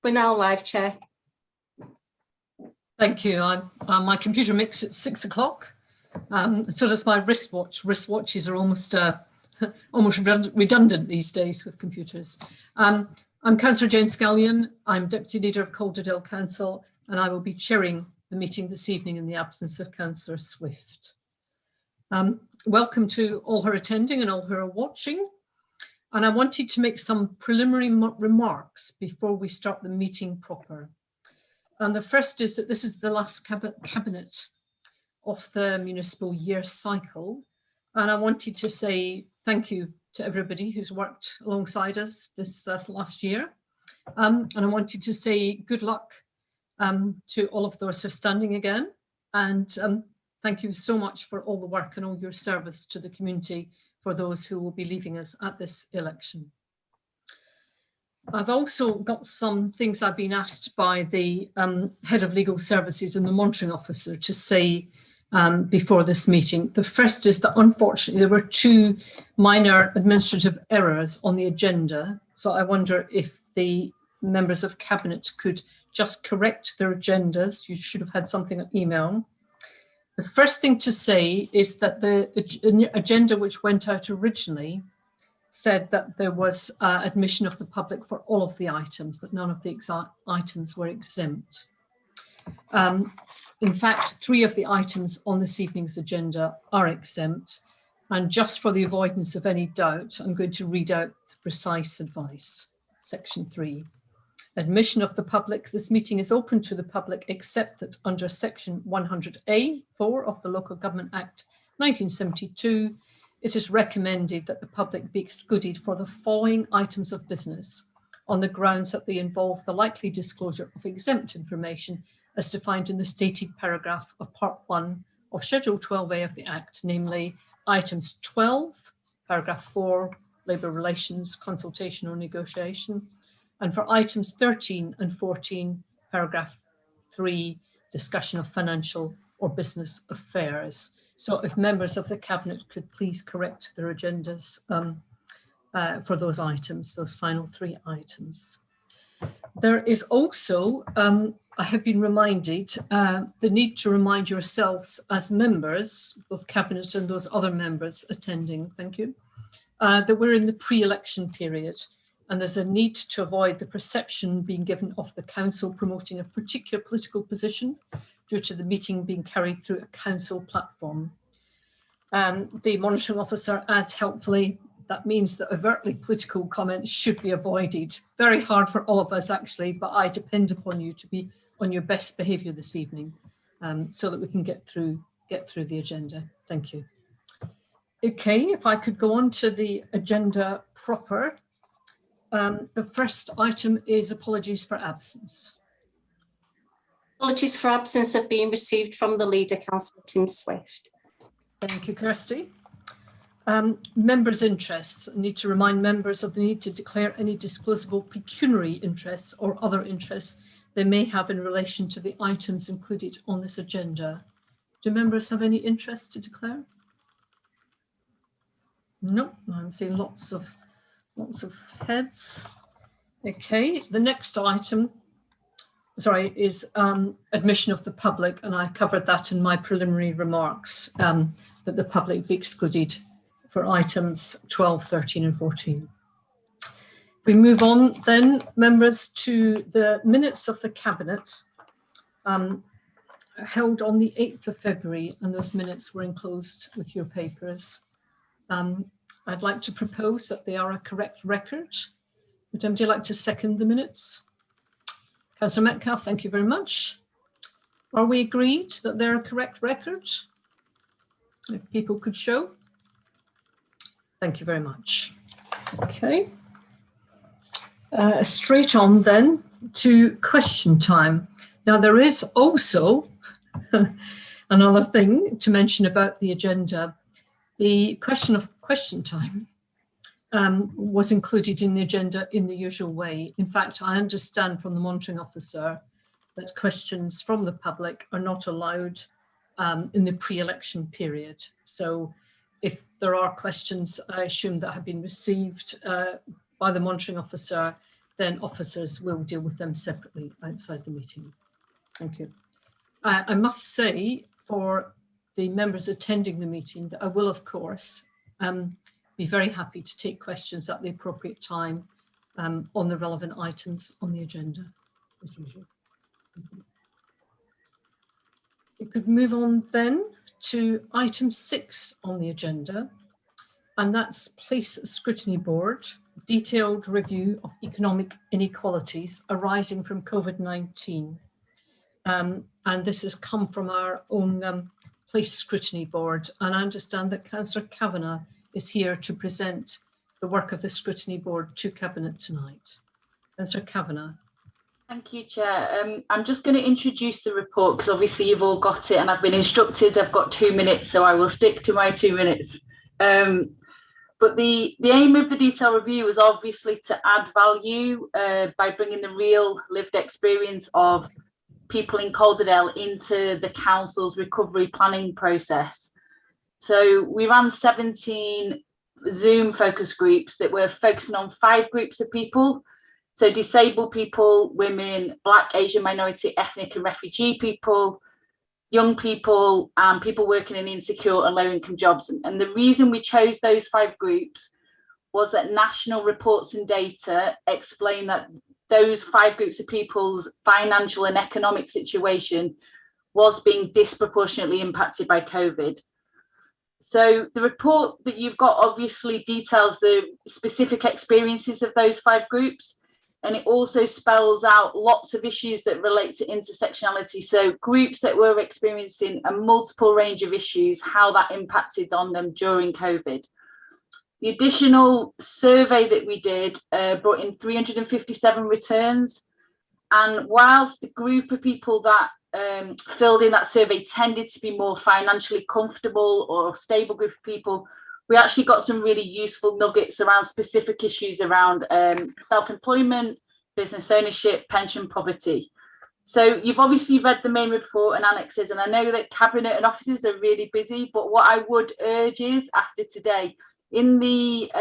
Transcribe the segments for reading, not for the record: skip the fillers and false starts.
We're now live, Chair. Thank you. My computer makes it 6 o'clock. So does my wristwatch. Wristwatches are almost redundant these days with computers. I'm Councillor Jane Scullion. I'm Deputy Leader of Calderdale Council, and I will be chairing the meeting this evening in the absence of Councillor Swift. Welcome to all who are attending and all who are watching. And I wanted to make some preliminary remarks before we start the meeting proper. And the first is that this is the last cabinet of the municipal year cycle. And I wanted to say thank you to everybody who's worked alongside us this last year. And I wanted to say good luck to all of those who are standing again. And thank you so much for all the work and all your service to the community for those who will be leaving us at this election. I've also got some things I've been asked by the Head of Legal Services and the Monitoring Officer to say before this meeting. The first is that unfortunately there were 2 minor administrative errors on the agenda. So I wonder if the members of Cabinet could just correct their agendas. You should have had something on email. The first thing to say is that the agenda which went out originally said that there was admission of the public for all of the items, that none of the items were exempt. In fact, 3 of the items on this evening's agenda are exempt. And just for the avoidance of any doubt, I'm going to read out the precise advice. Section 3. Admission of the public. This meeting is open to the public except that under section 100A(4) of the Local Government Act 1972, it is recommended that the public be excluded for the following items of business on the grounds that they involve the likely disclosure of exempt information as defined in the stated paragraph of Part 1 of Schedule 12A of the Act, namely items 12, paragraph 4, labour relations, consultation or negotiation, and for items 13 and 14, paragraph 3, discussion of financial or business affairs. So if members of the Cabinet could please correct their agendas for those items, those final 3 items. There is also, I have been reminded, the need to remind yourselves as members, both Cabinet and those other members attending, thank you, that we're in the pre-election period. And there's a need to avoid the perception being given of the council promoting a particular political position due to the meeting being carried through a council platform. The monitoring officer adds helpfully, that means that overtly political comments should be avoided. Very hard for all of us actually, but I depend upon you to be on your best behaviour this evening so that we can get through the agenda. Thank you. Okay, if I could go on to the agenda proper. The first item is apologies for absence. Apologies for absence have been received from the leader, Councillor Tim Swift. Thank you, Kirsty. Members' interests. I need to remind members of the need to declare any disclosable pecuniary interests or other interests they may have in relation to the items included on this agenda. Do members have any interest to declare? No, I'm seeing lots of heads. Okay, the next item, is admission of the public, and I covered that in my preliminary remarks, that the public be excluded for items 12, 13 and 14. We move on then, members, to the minutes of the Cabinet held on the 8th of February, and those minutes were enclosed with your papers. I'd like to propose that they are a correct record. Would anybody like to second the minutes? Councillor Metcalfe, thank you very much. Are we agreed that they're a correct record? If people could show. Thank you very much. Okay. Straight on then to question time. Now there is also another thing to mention about the agenda. The question of question time was included in the agenda in the usual way. In fact, I understand from the monitoring officer that questions from the public are not allowed in the pre-election period. So if there are questions, I assume that have been received by the monitoring officer, then officers will deal with them separately outside the meeting. Thank you. I must say for the members attending the meeting that I will, of course, be very happy to take questions at the appropriate time on the relevant items on the agenda, as usual. We could move on then to item 6 on the agenda, and that's Police Scrutiny Board, detailed review of economic inequalities arising from COVID-19. And this has come from our own Police Scrutiny Board, and I understand that Councillor Kavanagh is here to present the work of the Scrutiny Board to Cabinet tonight. Councillor Kavanagh. Thank you, Chair. I'm just going to introduce the report because obviously you've all got it and I've been instructed I've got 2 minutes, so I will stick to my 2 minutes. But the aim of the detailed review is obviously to add value by bringing the real lived experience of people in Calderdale into the council's recovery planning process. So we ran 17 Zoom focus groups that were focusing on 5 groups of people. So disabled people, women, Black, Asian, minority, ethnic and refugee people, young people, and people working in insecure and low income jobs. And the reason we chose those 5 groups was that national reports and data explain that those 5 groups of people's financial and economic situation was being disproportionately impacted by COVID. So the report that you've got obviously details the specific experiences of those 5 groups. And it also spells out lots of issues that relate to intersectionality. So groups that were experiencing a multiple range of issues, how that impacted on them during COVID. The additional survey that we did brought in 357 returns. And whilst the group of people that filled in that survey tended to be more financially comfortable or stable group of people, we actually got some really useful nuggets around specific issues around self-employment, business ownership, pension, poverty. So you've obviously read the main report and annexes, and I know that Cabinet and offices are really busy, but what I would urge is after today, in the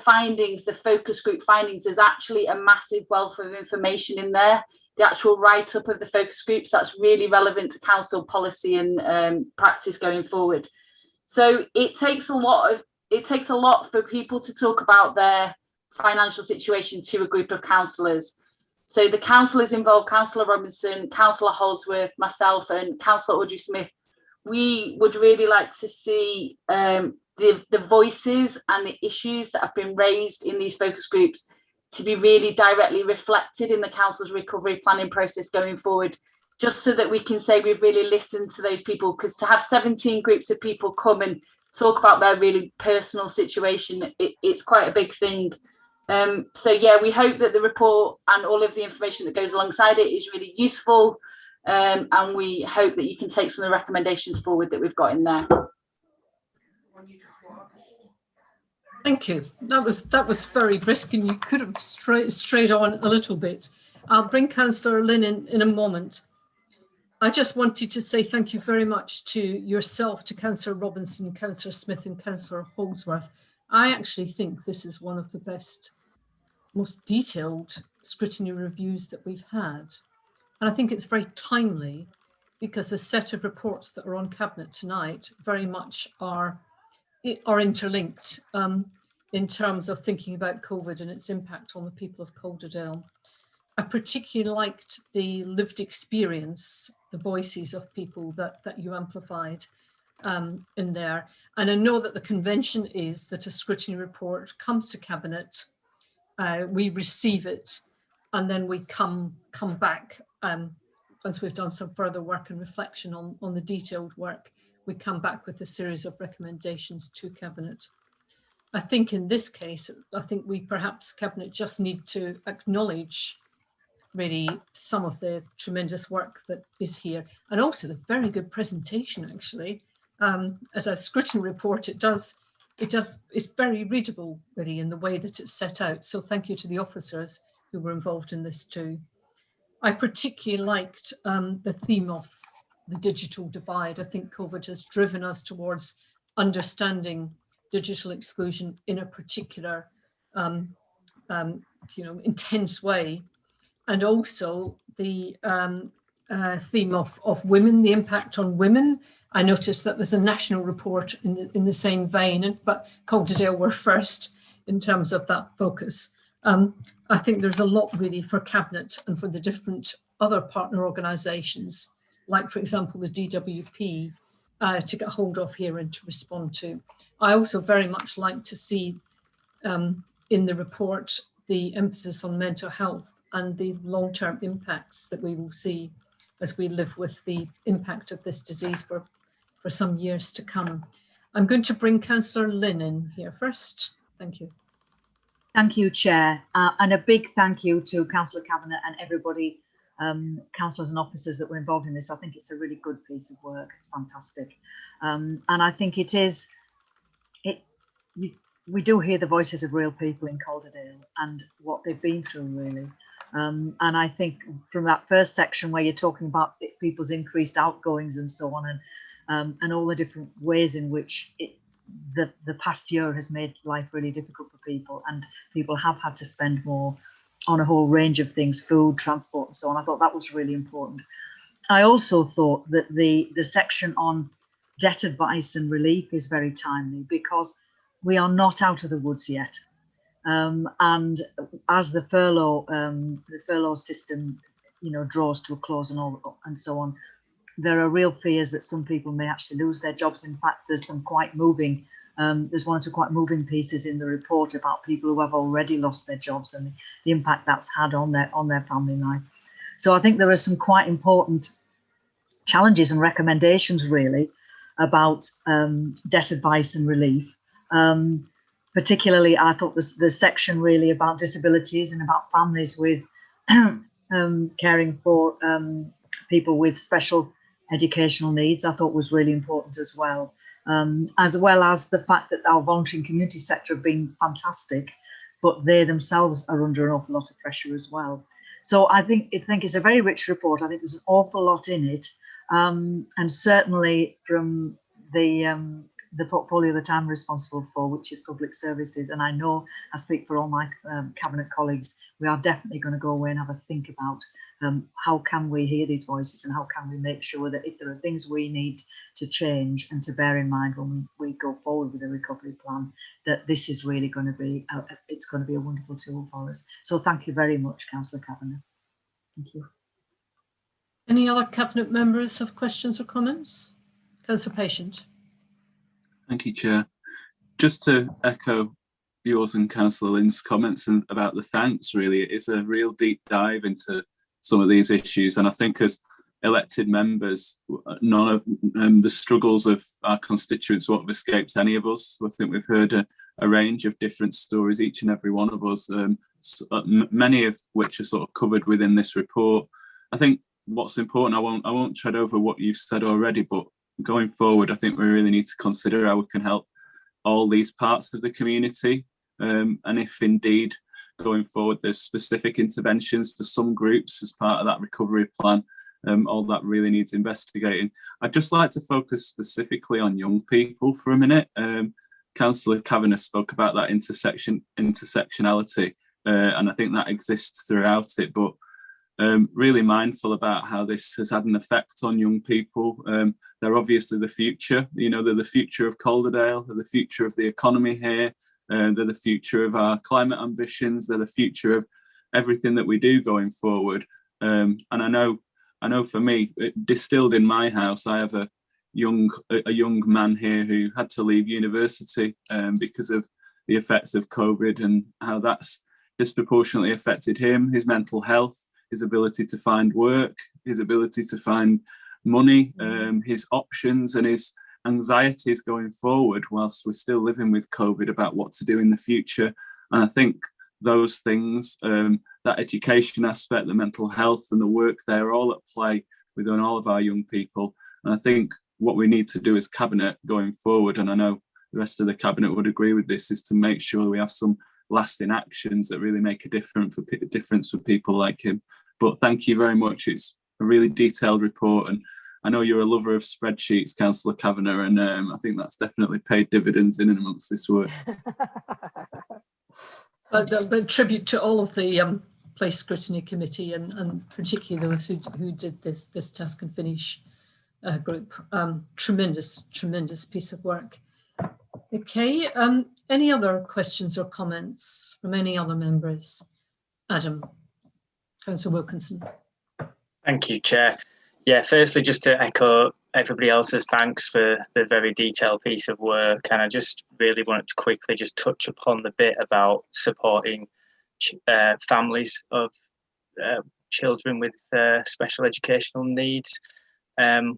findings, the focus group findings, there's actually a massive wealth of information in there. The actual write-up of the focus groups, that's really relevant to council policy and practice going forward. So it takes a lot for people to talk about their financial situation to a group of councillors. So the councillors involved, Councillor Robinson, Councillor Holdsworth, myself and Councillor Audrey Smith, we would really like to see the voices and the issues that have been raised in these focus groups to be really directly reflected in the council's recovery planning process going forward, just so that we can say we've really listened to those people, because to have 17 groups of people come and talk about their really personal situation, it's quite a big thing. So yeah, we hope that the report and all of the information that goes alongside it is really useful, and we hope that you can take some of the recommendations forward that we've got in there. Thank you. That was very brisk, and you could have strayed on a little bit. I'll bring Councillor Lynn in a moment. I just wanted to say thank you very much to yourself, to Councillor Robinson, Councillor Smith and Councillor Holdsworth. I actually think this is one of the best, most detailed scrutiny reviews that we've had. And I think it's very timely because the set of reports that are on Cabinet tonight very much are interlinked in terms of thinking about COVID and its impact on the people of Calderdale. I particularly liked the lived experience, the voices of people that you amplified in there. And I know that the convention is that a scrutiny report comes to Cabinet, we receive it, and then we come back once we've done some further work and reflection on the detailed work. We come back with a series of recommendations to Cabinet. I think in this case, I think we perhaps Cabinet just need to acknowledge really some of the tremendous work that is here, and also the very good presentation actually. As a scrutiny report, it's very readable really in the way that it's set out. So thank you to the officers who were involved in this too. I particularly liked the theme of the digital divide. I think COVID has driven us towards understanding digital exclusion in a particular intense way. And also the theme of women, the impact on women. I noticed that there's a national report in the same vein, but Calderdale were first in terms of that focus. I think there's a lot really for Cabinet and for the different other partner organisations, like for example the DWP, to get hold of here and to respond to. I also very much like to see in the report the emphasis on mental health and the long-term impacts that we will see as we live with the impact of this disease for some years to come. I'm going to bring Councillor Lynn in here first. Thank you. Thank you, Chair, and a big thank you to Councillor Cavanagh and everybody, councillors and officers that were involved in this. I think it's a really good piece of work. It's fantastic, and I think we do hear the voices of real people in Calderdale and what they've been through, really. And I think from that first section where you're talking about people's increased outgoings and so on, and all the different ways in which the past year has made life really difficult for people, and people have had to spend more on a whole range of things, food, transport and so on. I thought that was really important. I also thought that the section on debt advice and relief is very timely, because we are not out of the woods yet. And as the furlough system, draws to a close and so on, there are real fears that some people may actually lose their jobs. In fact, there's some quite moving, there's one or two quite moving pieces in the report about people who have already lost their jobs and the impact that's had on their family life. So I think there are some quite important challenges and recommendations really about debt advice and relief. Particularly, I thought the section really about disabilities and about families with caring for people with special educational needs, I thought was really important as well as the fact that our voluntary and community sector have been fantastic, but they themselves are under an awful lot of pressure as well. So I think it's a very rich report. I think there's an awful lot in it, and certainly from the portfolio that I'm responsible for, which is public services, and I know I speak for all my Cabinet colleagues, we are definitely going to go away and have a think about how can we hear these voices and how can we make sure that if there are things we need to change and to bear in mind when we go forward with a recovery plan, that this is really going to be it's going to be a wonderful tool for us. So thank you very much, Councillor Cavanagh. Thank you. Any other Cabinet members have questions or comments? Councillor Patient. Thank you, Chair. Just to echo yours and Councillor Lynn's comments and about the thanks, really, it is a real deep dive into some of these issues. And I think as elected members, none of the struggles of our constituents won't have escaped any of us. I think we've heard a range of different stories, each and every one of us, many of which are sort of covered within this report. I think what's important, I won't tread over what you've said already, but going forward, I think we really need to consider how we can help all these parts of the community. And if indeed going forward there's specific interventions for some groups as part of that recovery plan, all that really needs investigating. I'd just like to focus specifically on young people for a minute. Councillor Cavanagh spoke about that intersectionality, and I think that exists throughout it, but really mindful about how this has had an effect on young people. They're obviously the future, they're the future of Calderdale, they're the future of the economy here, they're the future of our climate ambitions, they're the future of everything that we do going forward. And I know for me, distilled in my house, I have a young man here who had to leave university because of the effects of COVID and how that's disproportionately affected him, his mental health, his ability to find work, his ability to find money, his options and his anxieties going forward whilst we're still living with COVID about what to do in the future. And I think those things, that education aspect, the mental health and the work, they're all at play within all of our young people. And I think what we need to do as Cabinet going forward, and I know the rest of the Cabinet would agree with this, is to make sure we have some lasting actions that really make a difference for people like him. But thank you very much. It's a really detailed report, and I know you're a lover of spreadsheets, Councillor Cavanagh, and I think that's definitely paid dividends in and amongst this work. But tribute to all of the Place Scrutiny Committee and particularly those who did this task and finish group. Tremendous piece of work. Okay, any other questions or comments from any other members? Adam, Councillor Wilkinson. Thank you, Chair. Yeah, firstly, just to echo everybody else's thanks for the very detailed piece of work. And I just really wanted to quickly just touch upon the bit about supporting families of children with special educational needs,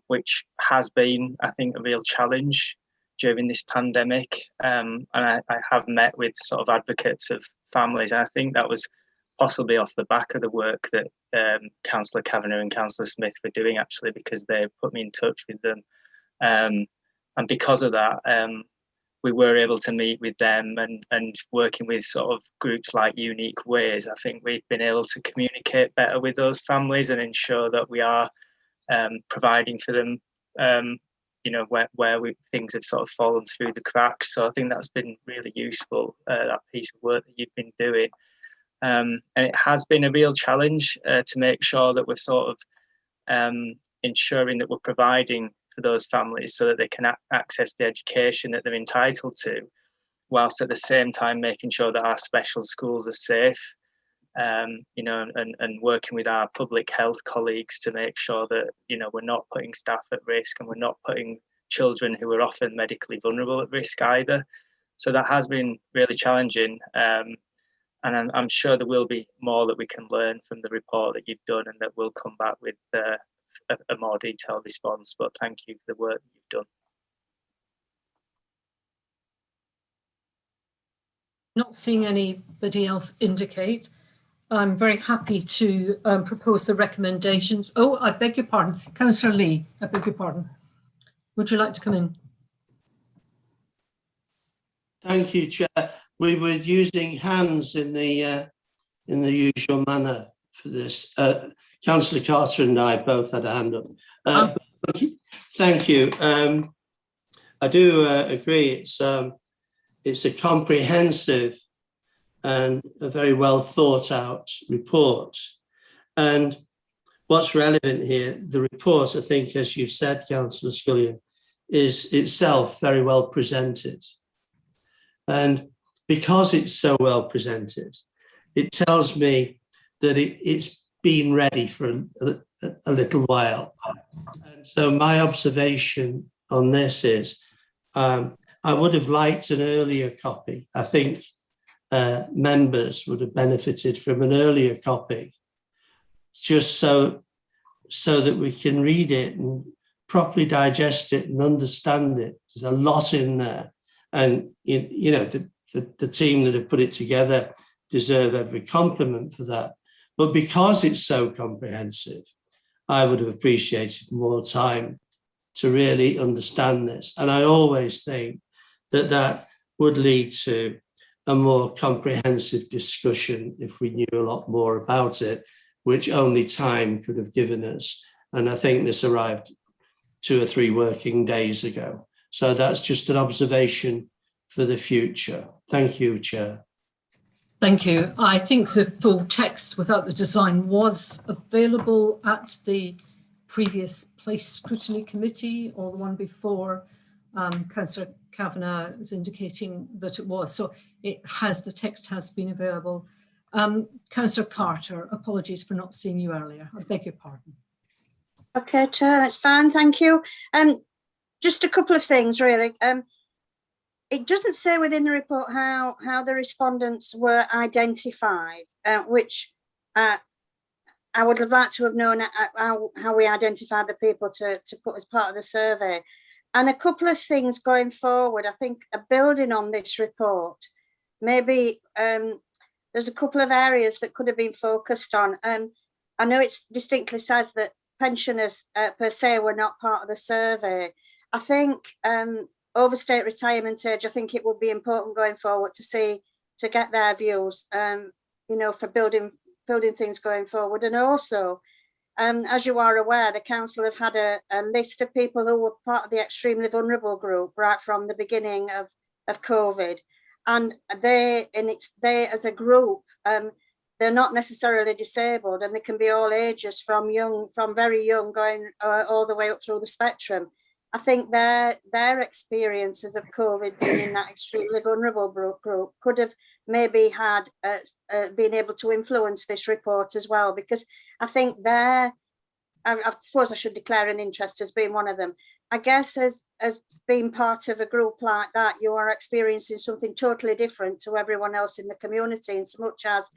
which has been, I think, a real challenge during this pandemic. And I have met with sort of advocates of families, and I think that was possibly off the back of the work that Councillor Kavanagh and Councillor Smith were doing, actually, because they put me in touch with them. And because of that, we were able to meet with them and working with sort of groups like Unique Ways. I think we've been able to communicate better with those families and ensure that we are providing for them, you know, where things have sort of fallen through the cracks. So I think that's been really useful, that piece of work that you've been doing. And it has been a real challenge to make sure that we're sort of ensuring that we're providing for those families so that they can access the education that they're entitled to, whilst at the same time making sure that our special schools are safe, you know, and working with our public health colleagues to make sure that, you know, we're not putting staff at risk and we're not putting children who are often medically vulnerable at risk either. So that has been really challenging. And I'm sure there will be more that we can learn from the report that you've done, and that we'll come back with a more detailed response. But thank you for the work that you've done. Not seeing anybody else indicate, I'm very happy to propose the recommendations. Oh, I beg your pardon, Councillor Lee, I beg your pardon. Would you like to come in? Thank you, Chair. We were using hands in the usual manner for this. Councillor Carter and I both had a hand up. Thank you. I do agree. It's a comprehensive and a very well thought out report. And what's relevant here, the report, I think, as you've said, Councillor Scullion, is itself very well presented. And because it's so well presented, it tells me that it's been ready for a little while. And so my observation on this is, I would have liked an earlier copy. I think members would have benefited from an earlier copy, just so that we can read it and properly digest it and understand it. There's a lot in there. And, you know, the team that have put it together deserve every compliment for that. But because it's so comprehensive, I would have appreciated more time to really understand this. And I always think that that would lead to a more comprehensive discussion if we knew a lot more about it, which only time could have given us. And I think this arrived 2 or 3 working days ago. So that's just an observation for the future. Thank you, Chair. Thank you. I think the full text without the design was available at the previous Place Scrutiny Committee, or the one before. Councillor Kavanagh is indicating that it was. So the text has been available. Councillor Carter, apologies for not seeing you earlier. I beg your pardon. Okay, Chair, that's fine, thank you. Just a couple of things, really. It doesn't say within the report how the respondents were identified, which I would have liked to have known how we identified the people to put as part of the survey. And a couple of things going forward, I think, building on this report, maybe there's a couple of areas that could have been focused on. I know it distinctly says that pensioners per se were not part of the survey. I think overstate retirement age, I think it would be important going forward to get their views, you know, for building things going forward. And also, as you are aware, the council have had a list of people who were part of the extremely vulnerable group right from the beginning of COVID. and they as a group, they're not necessarily disabled, and they can be all ages, from very young going all the way up through the spectrum. I think their experiences of COVID being in that extremely vulnerable group could have maybe had been able to influence this report as well, because I think I suppose I should declare an interest as being one of them. I guess as being part of a group like that, you are experiencing something totally different to everyone else in the community, in so much as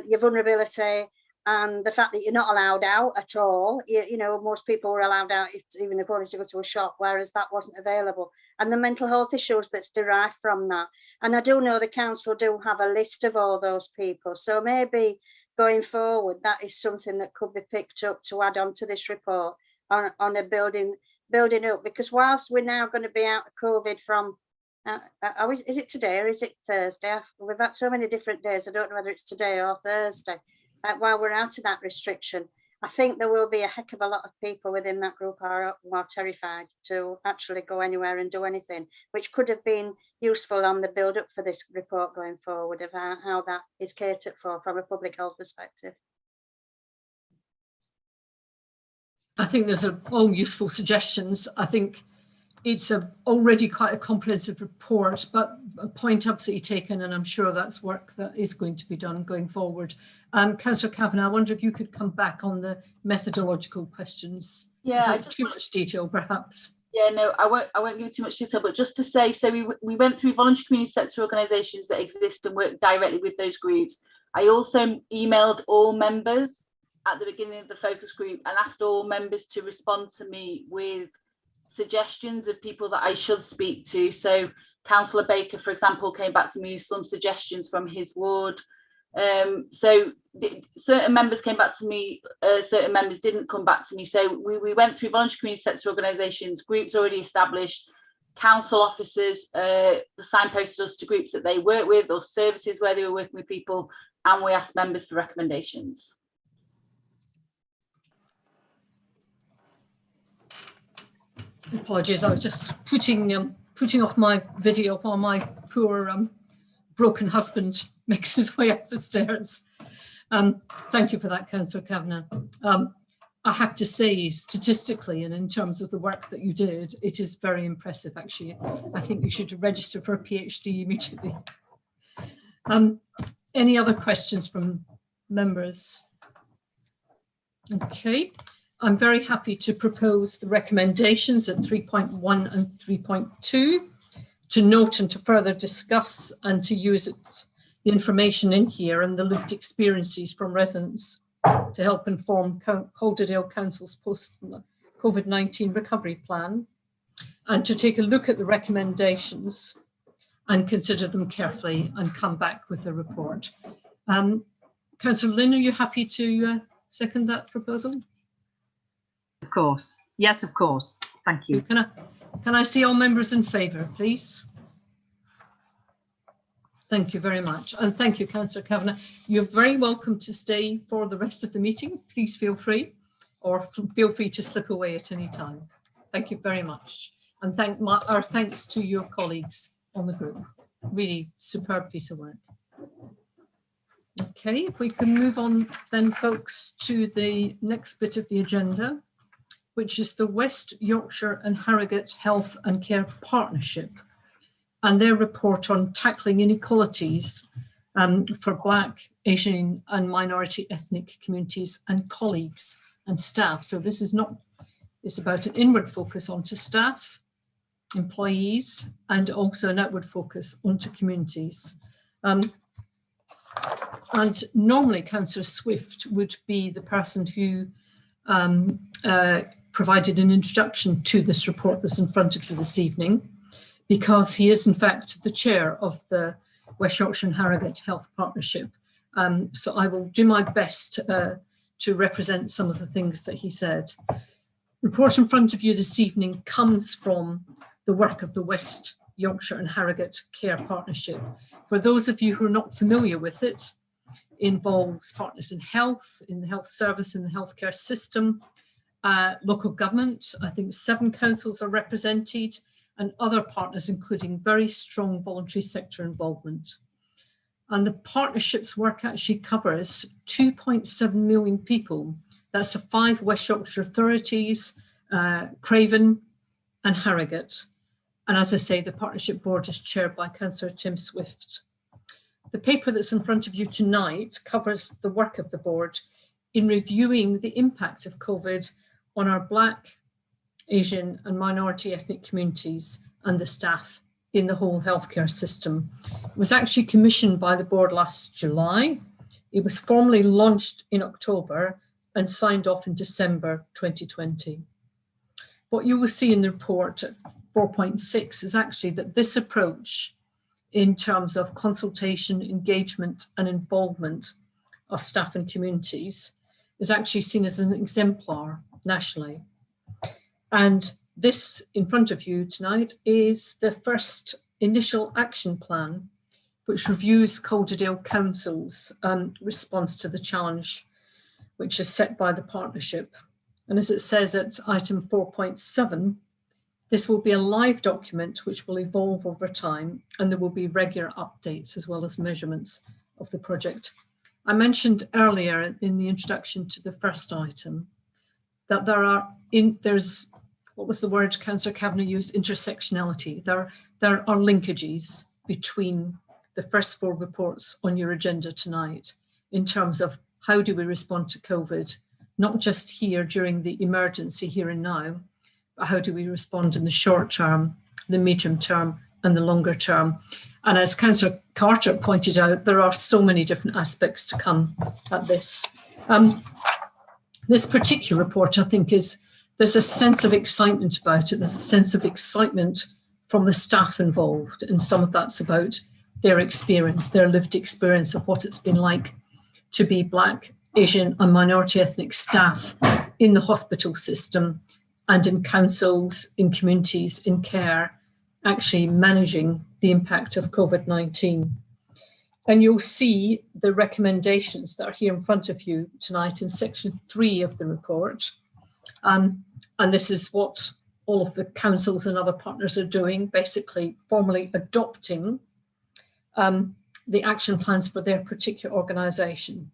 your vulnerability and the fact that you're not allowed out at all. You know, most people were allowed out even if only to go to a shop, whereas that wasn't available. And the mental health issues that's derived from that. And I do know the council do have a list of all those people. So maybe going forward, that is something that could be picked up to add on to this report on a building up. Because whilst we're now going to be out of COVID from, is it today or is it Thursday? We've had so many different days. I don't know whether it's today or Thursday. While we're out of that restriction, I think there will be a heck of a lot of people within that group who are terrified to actually go anywhere and do anything, which could have been useful on the build up for this report going forward, of how that is catered for from a public health perspective. I think there's all useful suggestions. I think it's already quite a comprehensive report, but a point absolutely taken, and I'm sure that's work that is going to be done going forward. Councillor Kavanagh, I wonder if you could come back on the methodological questions. Yeah, Not too much detail, perhaps. Yeah, no, I won't give too much detail, but just to say, so we went through voluntary community sector organisations that exist and work directly with those groups. I also emailed all members at the beginning of the focus group and asked all members to respond to me with suggestions of people that I should speak to. So Councillor Baker, for example, came back to me with some suggestions from his ward. So certain members came back to me, certain members didn't come back to me. So we went through voluntary community sector organisations, groups already established, council officers signposted us to groups that they work with or services where they were working with people, and we asked members for recommendations. Apologies, I was just putting off my video while my poor broken husband makes his way up the stairs. Thank you for that, Councillor Kavanagh. I have to say, statistically and in terms of the work that you did, it is very impressive, actually. I think you should register for a PhD immediately. Any other questions from members? Okay. I'm very happy to propose the recommendations at 3.1 and 3.2 to note and to further discuss and to use the information in here and the lived experiences from residents to help inform Calderdale Council's post-COVID-19 recovery plan, and to take a look at the recommendations and consider them carefully and come back with a report. Councillor Lynn, are you happy to second that proposal? Of course. Yes, of course. Thank you. Can I see all members in favour, please? Thank you very much. And thank you, Councillor Kavanagh. You're very welcome to stay for the rest of the meeting. Please feel free, or feel free to slip away at any time. Thank you very much. And our thanks to your colleagues on the group. Really superb piece of work. Okay, if we can move on then, folks, to the next bit of the agenda, which is the West Yorkshire and Harrogate Health and Care Partnership and their report on tackling inequalities for Black, Asian and minority ethnic communities and colleagues and staff. So this is not, it's about an inward focus onto staff, employees, and also an outward focus onto communities. And normally Councillor Swift would be the person who provided an introduction to this report that's in front of you this evening, because he is in fact the chair of the West Yorkshire and Harrogate Health Partnership. So I will do my best to represent some of the things that he said. The report in front of you this evening comes from the work of the West Yorkshire and Harrogate Care Partnership. For those of you who are not familiar with it, involves partners in health, in the health service, in the healthcare system, local government. I think 7 councils are represented, and other partners, including very strong voluntary sector involvement. And the partnership's work actually covers 2.7 million people. That's the 5 West Yorkshire authorities, Craven and Harrogate. And as I say, the partnership board is chaired by Councillor Tim Swift. The paper that's in front of you tonight covers the work of the board in reviewing the impact of COVID on our Black, Asian and minority ethnic communities and the staff in the whole healthcare system. It was actually commissioned by the board last July. It was formally launched in October and signed off in December 2020. What you will see in the report at 4.6 is actually that this approach in terms of consultation, engagement and involvement of staff and communities is actually seen as an exemplar nationally. And this in front of you tonight is the first initial action plan, which reviews Calderdale Council's response to the challenge, which is set by the partnership. And as it says at item 4.7, this will be a live document which will evolve over time, and there will be regular updates as well as measurements of the project. I mentioned earlier in the introduction to the first item that there's, what was the word Councillor Kavanagh used? Intersectionality. There are linkages between the first 4 reports on your agenda tonight in terms of how do we respond to COVID, not just here during the emergency here and now, but how do we respond in the short term, the medium term and the longer term. And as Councillor Carter pointed out, there are so many different aspects to come at this. This particular report, I think, there's a sense of excitement about it. There's a sense of excitement from the staff involved, and some of that's about their experience, their lived experience of what it's been like to be Black, Asian and minority ethnic staff in the hospital system and in councils, in communities, in care, actually managing the impact of COVID-19. And you'll see the recommendations that are here in front of you tonight in section 3 of the report. And this is what all of the councils and other partners are doing, basically formally adopting the action plans for their particular organisation.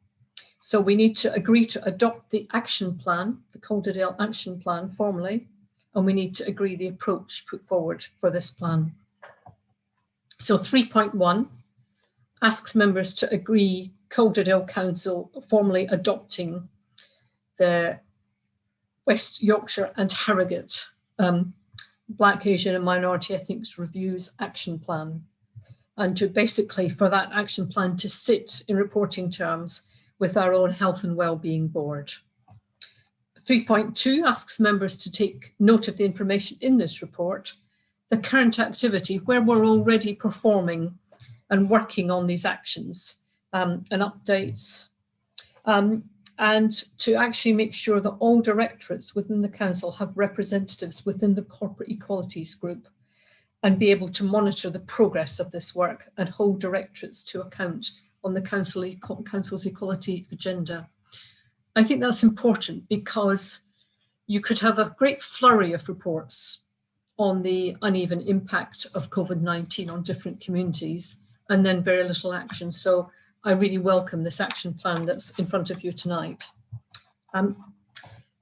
So we need to agree to adopt the action plan, the Calderdale action plan formally, and we need to agree the approach put forward for this plan. So 3.1 asks members to agree Calderdale Council formally adopting the West Yorkshire and Harrogate Black, Asian and Minority Ethnics Reviews Action Plan, and to basically for that action plan to sit in reporting terms with our own Health and Wellbeing Board. 3.2 asks members to take note of the information in this report, the current activity where we're already performing and working on these actions and updates, and to actually make sure that all directorates within the council have representatives within the corporate equalities group and be able to monitor the progress of this work and hold directorates to account on the council's equality agenda. I think that's important because you could have a great flurry of reports on the uneven impact of COVID-19 on different communities and then very little action. So I really welcome this action plan that's in front of you tonight. I'm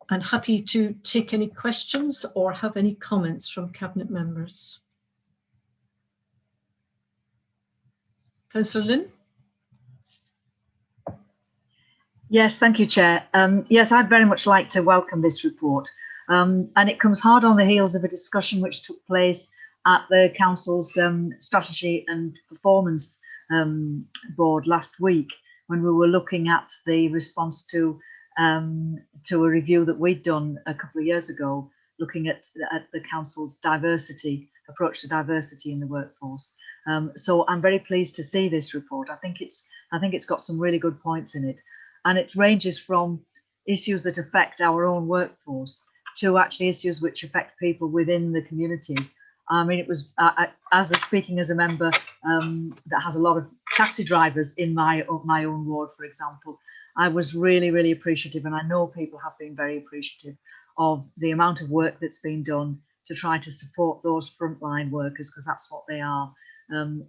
happy to take any questions or have any comments from Cabinet members. Councillor Lynn? Yes, thank you, Chair. Yes, I'd very much like to welcome this report. And it comes hard on the heels of a discussion which took place at the Council's Strategy and Performance Board last week, when we were looking at the response to a review that we'd done a couple of years ago, looking at the Council's approach to diversity in the workforce. So I'm very pleased to see this report. I think it's got some really good points in it. And it ranges from issues that affect our own workforce to actually issues which affect people within the communities. I mean, it was, speaking as a member that has a lot of taxi drivers in my own ward, for example, I was really, really appreciative, and I know people have been very appreciative of the amount of work that's been done to try to support those frontline workers, because that's what they are,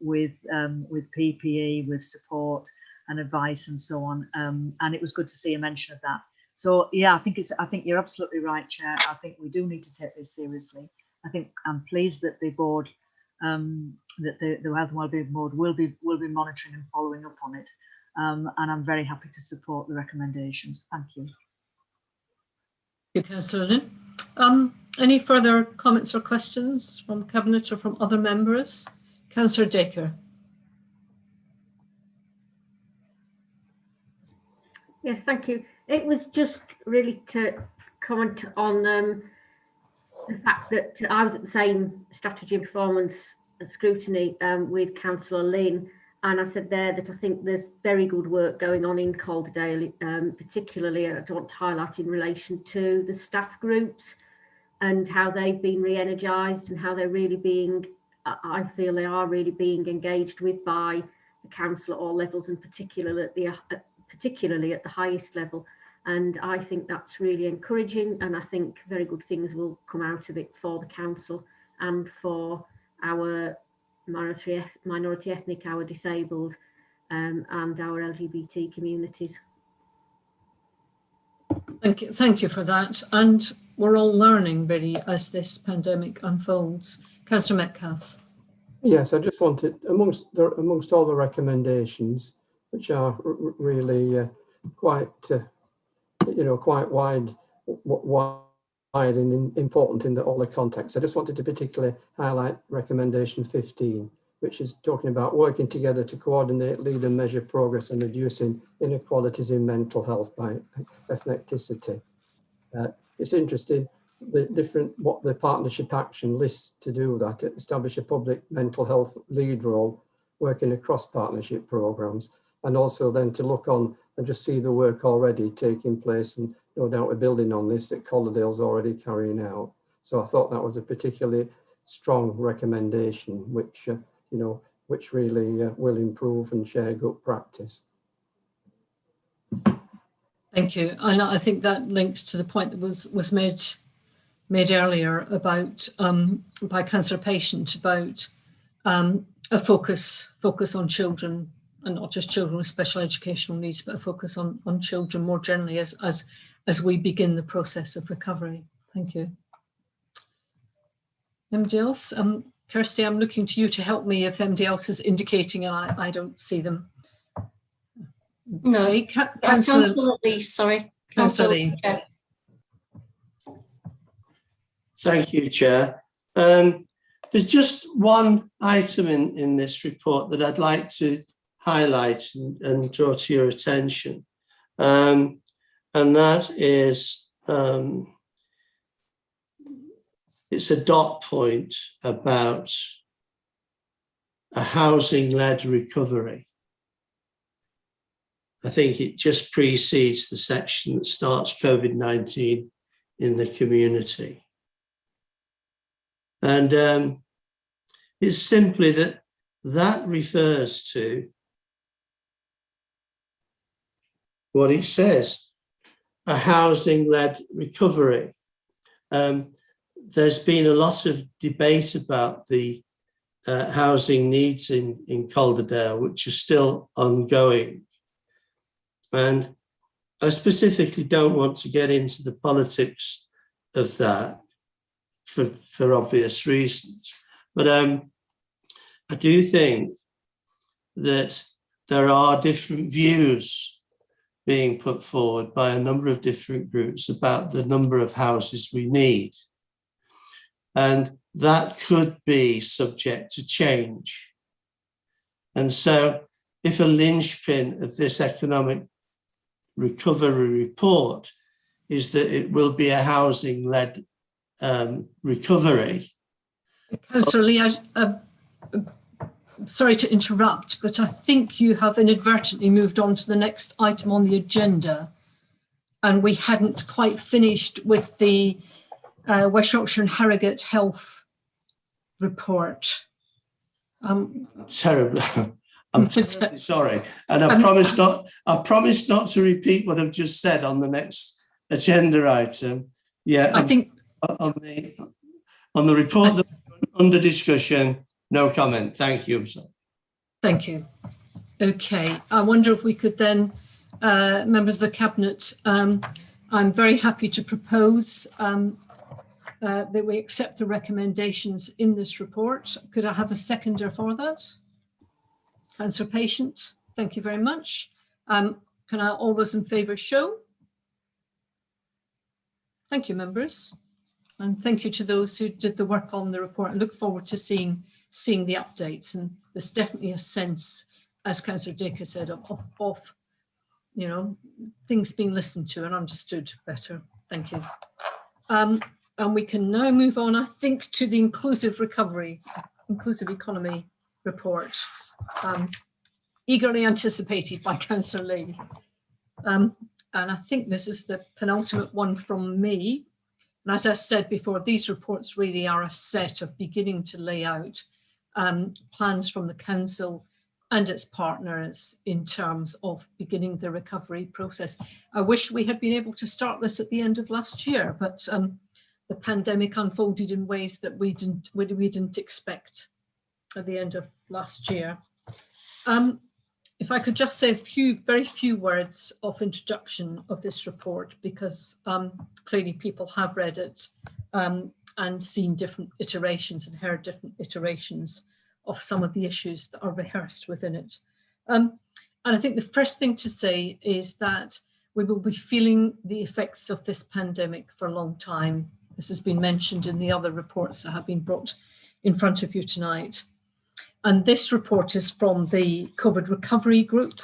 with PPE, with support and advice and so on. And it was good to see a mention of that. So yeah, I think you're absolutely right, Chair. I think we do need to take this seriously. I think I'm pleased that the board, that the Health and Wellbeing Board will be monitoring and following up on it. And I'm very happy to support the recommendations. Thank you. Thank you, Councillor Lynn. Any further comments or questions from Cabinet or from other members? Councillor Dacre. Yes, thank you. It was just really to comment on the fact that I was at the same strategy and performance scrutiny with Councillor Lynn, and I said there that I think there's very good work going on in Calderdale, particularly I want to highlight in relation to the staff groups and how they've been re-energised and how they're really being, I feel they are really being engaged with by the council at all levels, and particularly at the highest level. And I think that's really encouraging, and I think very good things will come out of it for the council and for our minority ethnic, our disabled and our LGBT communities. Thank you for that. And we're all learning really as this pandemic unfolds. Councillor Metcalfe. Yes, I just wanted, amongst all the recommendations, which are really quite wide and important in all the contexts, I just wanted to particularly highlight recommendation 15, which is talking about working together to coordinate, lead and measure progress in reducing inequalities in mental health by ethnicity. It's interesting what the partnership action lists to do that. Establish a public mental health lead role, working across partnership programs, and also then to look on and just see the work already taking place, and no doubt we're building on this that Calderdale's already carrying out. So I thought that was a particularly strong recommendation, which really will improve and share good practice. Thank you. And I think that links to the point that was made earlier about by Councillor Patient about a focus on children, and not just children with special educational needs, but a focus on children more generally as we begin the process of recovery. Thank you. Anybody else? Kirsty, I'm looking to you to help me if anybody else is indicating and I don't see them. No, okay. Councillor Lee, sorry. Councillor Lee. Thank you, Chair. There's just one item in this report that I'd like to highlight and draw to your attention, and that is it's a dot point about a housing-led recovery. I think it just precedes the section that starts COVID-19 in the community. And it's simply that refers to what it says, a housing-led recovery. There's been a lot of debate about the housing needs in Calderdale, which are still ongoing. And I specifically don't want to get into the politics of that for obvious reasons. But I do think that there are different views being put forward by a number of different groups about the number of houses we need. And that could be subject to change. And so if a linchpin of this economic recovery report is that it will be a housing-led recovery. Councillor Lee, sorry to interrupt, but I think you have inadvertently moved on to the next item on the agenda, and we hadn't quite finished with the West Yorkshire and Harrogate health report. Terrible. I'm terribly sorry, and I promise not to repeat what I've just said on the next agenda item. Yeah, I think On the report that's under discussion, no comment. Thank you. Thank you. Okay, I wonder if we could then, members of the Cabinet, I'm very happy to propose that we accept the recommendations in this report. Could I have a seconder for that? Councillor Patient, thank you very much. Can all those in favour show? Thank you, members. And thank you to those who did the work on the report. I look forward to seeing the updates. And there's definitely a sense, as Councillor Dacre said, of you know, things being listened to and understood better. Thank you. And we can now move on, I think, to the inclusive economy report, eagerly anticipated by Councillor Lee. And I think this is the penultimate one from me. And as I said before, these reports really are a set of beginning to lay out plans from the Council and its partners in terms of beginning the recovery process. I wish we had been able to start this at the end of last year, but the pandemic unfolded in ways that we didn't expect at the end of last year. If I could just say very few words of introduction of this report, because clearly people have read it and seen different iterations and heard different iterations of some of the issues that are rehearsed within it. And I think the first thing to say is that we will be feeling the effects of this pandemic for a long time. This has been mentioned in the other reports that have been brought in front of you tonight. And this report is from the COVID Recovery Group,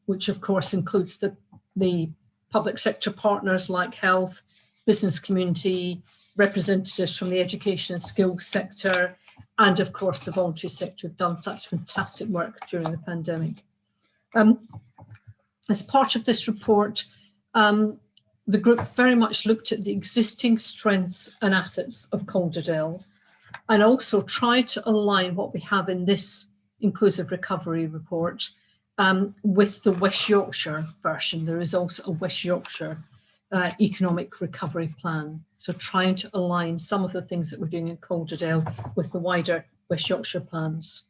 which of course includes the public sector partners like health, business community, representatives from the education and skills sector, and of course the voluntary sector have done such fantastic work during the pandemic. As part of this report, the group very much looked at the existing strengths and assets of Calderdale, and also tried to align what we have in this inclusive recovery report with the West Yorkshire version. There is also a West Yorkshire economic recovery plan. So trying to align some of the things that we're doing in Calderdale with the wider West Yorkshire plans.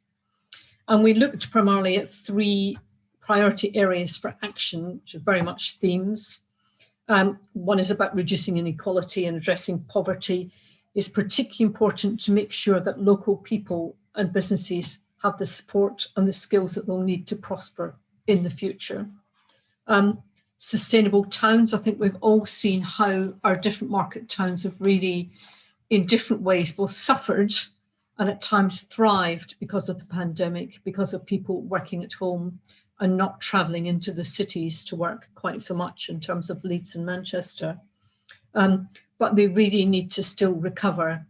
And we looked primarily at 3 priority areas for action, which are very much themes. One is about reducing inequality and addressing poverty. It's particularly important to make sure that local people and businesses have the support and the skills that they'll need to prosper in the future. Sustainable towns, I think we've all seen how our different market towns have really, in different ways, both suffered and at times thrived because of the pandemic, because of people working at home and not travelling into the cities to work quite so much in terms of Leeds and Manchester. But they really need to still recover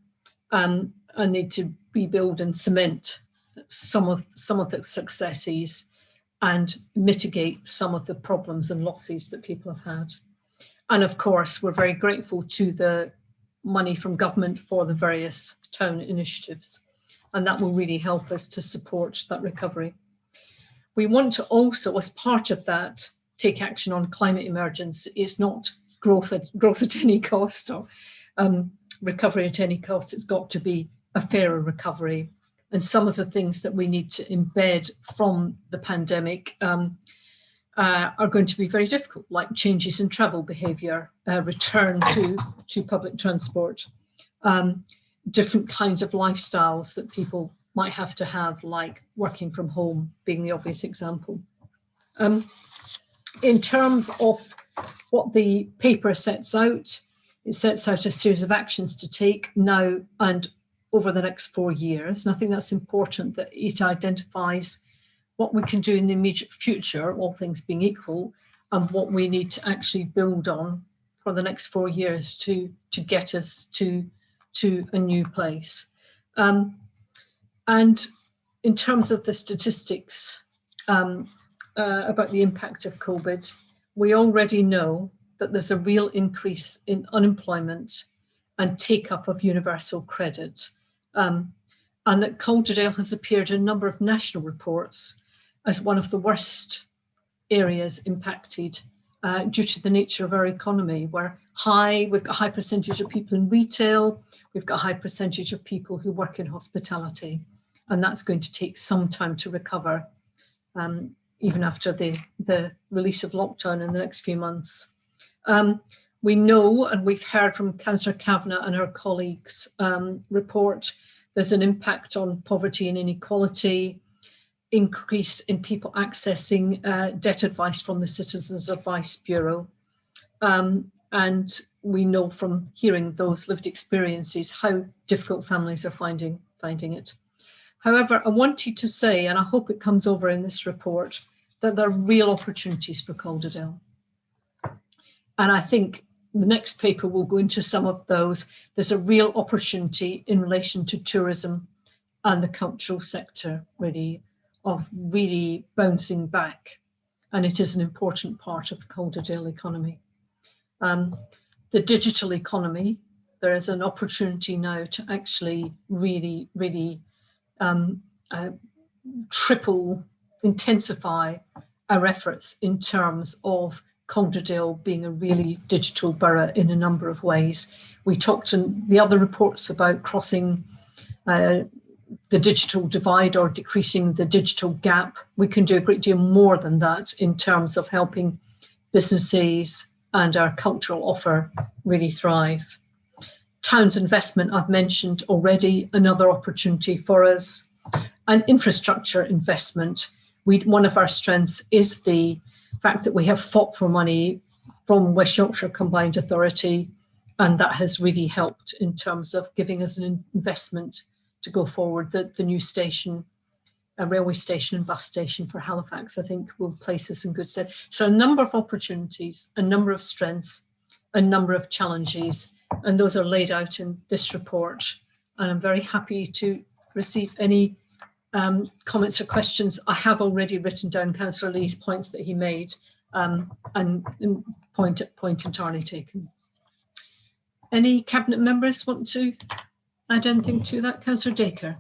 and need to rebuild and cement some of the successes and mitigate some of the problems and losses that people have had. And of course, we're very grateful to the money from government for the various town initiatives, and that will really help us to support that recovery. We want to also, as part of that, take action on climate emergence. It's not growth at any cost or recovery at any cost. It's got to be a fairer recovery. And some of the things that we need to embed from the pandemic are going to be very difficult, like changes in travel behaviour, return to public transport, different kinds of lifestyles that people might have to have, like working from home being the obvious example. In terms of what the paper sets out, it sets out a series of actions to take now and over the next 4 years. And I think that's important that it identifies what we can do in the immediate future, all things being equal, and what we need to actually build on for the next 4 years to get us to a new place. And in terms of the statistics about the impact of COVID, we already know that there's a real increase in unemployment and take-up of universal credit, and that Calderdale has appeared in a number of national reports as one of the worst areas impacted due to the nature of our economy. We've got a high percentage of people in retail, we've got a high percentage of people who work in hospitality, and that's going to take some time to recover, even after the release of lockdown in the next few months. We know, and we've heard from Councillor Kavanagh and her colleagues' report, there's an impact on poverty and inequality, increase in people accessing debt advice from the Citizens Advice Bureau. And we know from hearing those lived experiences how difficult families are finding it. However, I wanted to say, and I hope it comes over in this report, that there are real opportunities for Calderdale. And I think the next paper will go into some of those. There's a real opportunity in relation to tourism and the cultural sector, really, of really bouncing back. And it is an important part of the Calderdale economy. The digital economy, there is an opportunity now to actually really intensify our efforts in terms of Calderdale being a really digital borough in a number of ways. We talked in the other reports about crossing the digital divide or decreasing the digital gap. We can do a great deal more than that in terms of helping businesses and our cultural offer really thrive. Towns investment, I've mentioned already, another opportunity for us. And infrastructure investment, one of our strengths is the fact that we have fought for money from West Yorkshire Combined Authority, and that has really helped in terms of giving us an investment to go forward. The new station, a railway station and bus station for Halifax, I think will place us in good stead. So a number of opportunities, a number of strengths, a number of challenges, and those are laid out in this report. And I'm very happy to receive any comments or questions. I have already written down Councillor Lee's points that he made, and point entirely taken. Any cabinet members want to add anything to that? Councillor Dacre.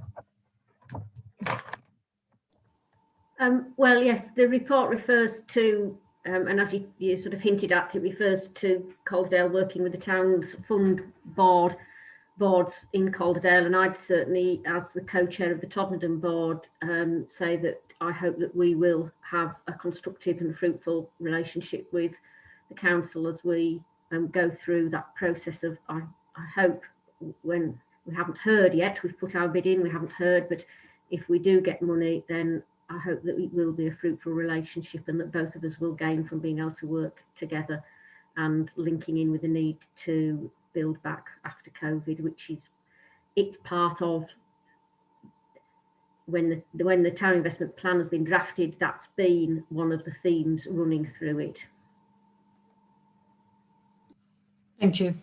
Well, yes, the report refers to, and as you sort of hinted at, it refers to Calderdale working with the town's fund boards in Calderdale, and I'd certainly, as the co-chair of the Todmorden board, say that I hope that we will have a constructive and fruitful relationship with the council as we go through that process of, I hope, when we haven't heard yet, we've put our bid in, we haven't heard, but if we do get money, then I hope that it will be a fruitful relationship and that both of us will gain from being able to work together and linking in with the need to build back after COVID, which is, it's part of when the town investment plan has been drafted, that's been one of the themes running through it. Thank you.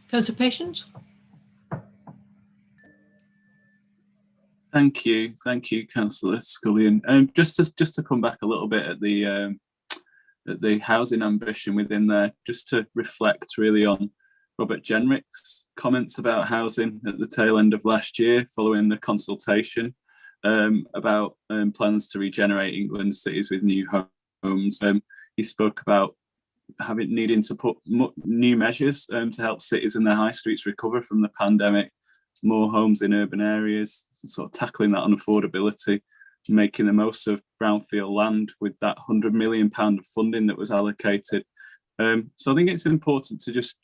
Councillor Patient. Thank you, Councillor Scullion. Just to come back a little bit at the housing ambition within there, just to reflect really on Robert Jenrick's comments about housing at the tail end of last year, following the consultation about plans to regenerate England's cities with new homes. He spoke about needing to put new measures to help cities and their high streets recover from the pandemic, more homes in urban areas, sort of tackling that unaffordability, making the most of brownfield land with that £100 million of funding that was allocated. So I think it's important to just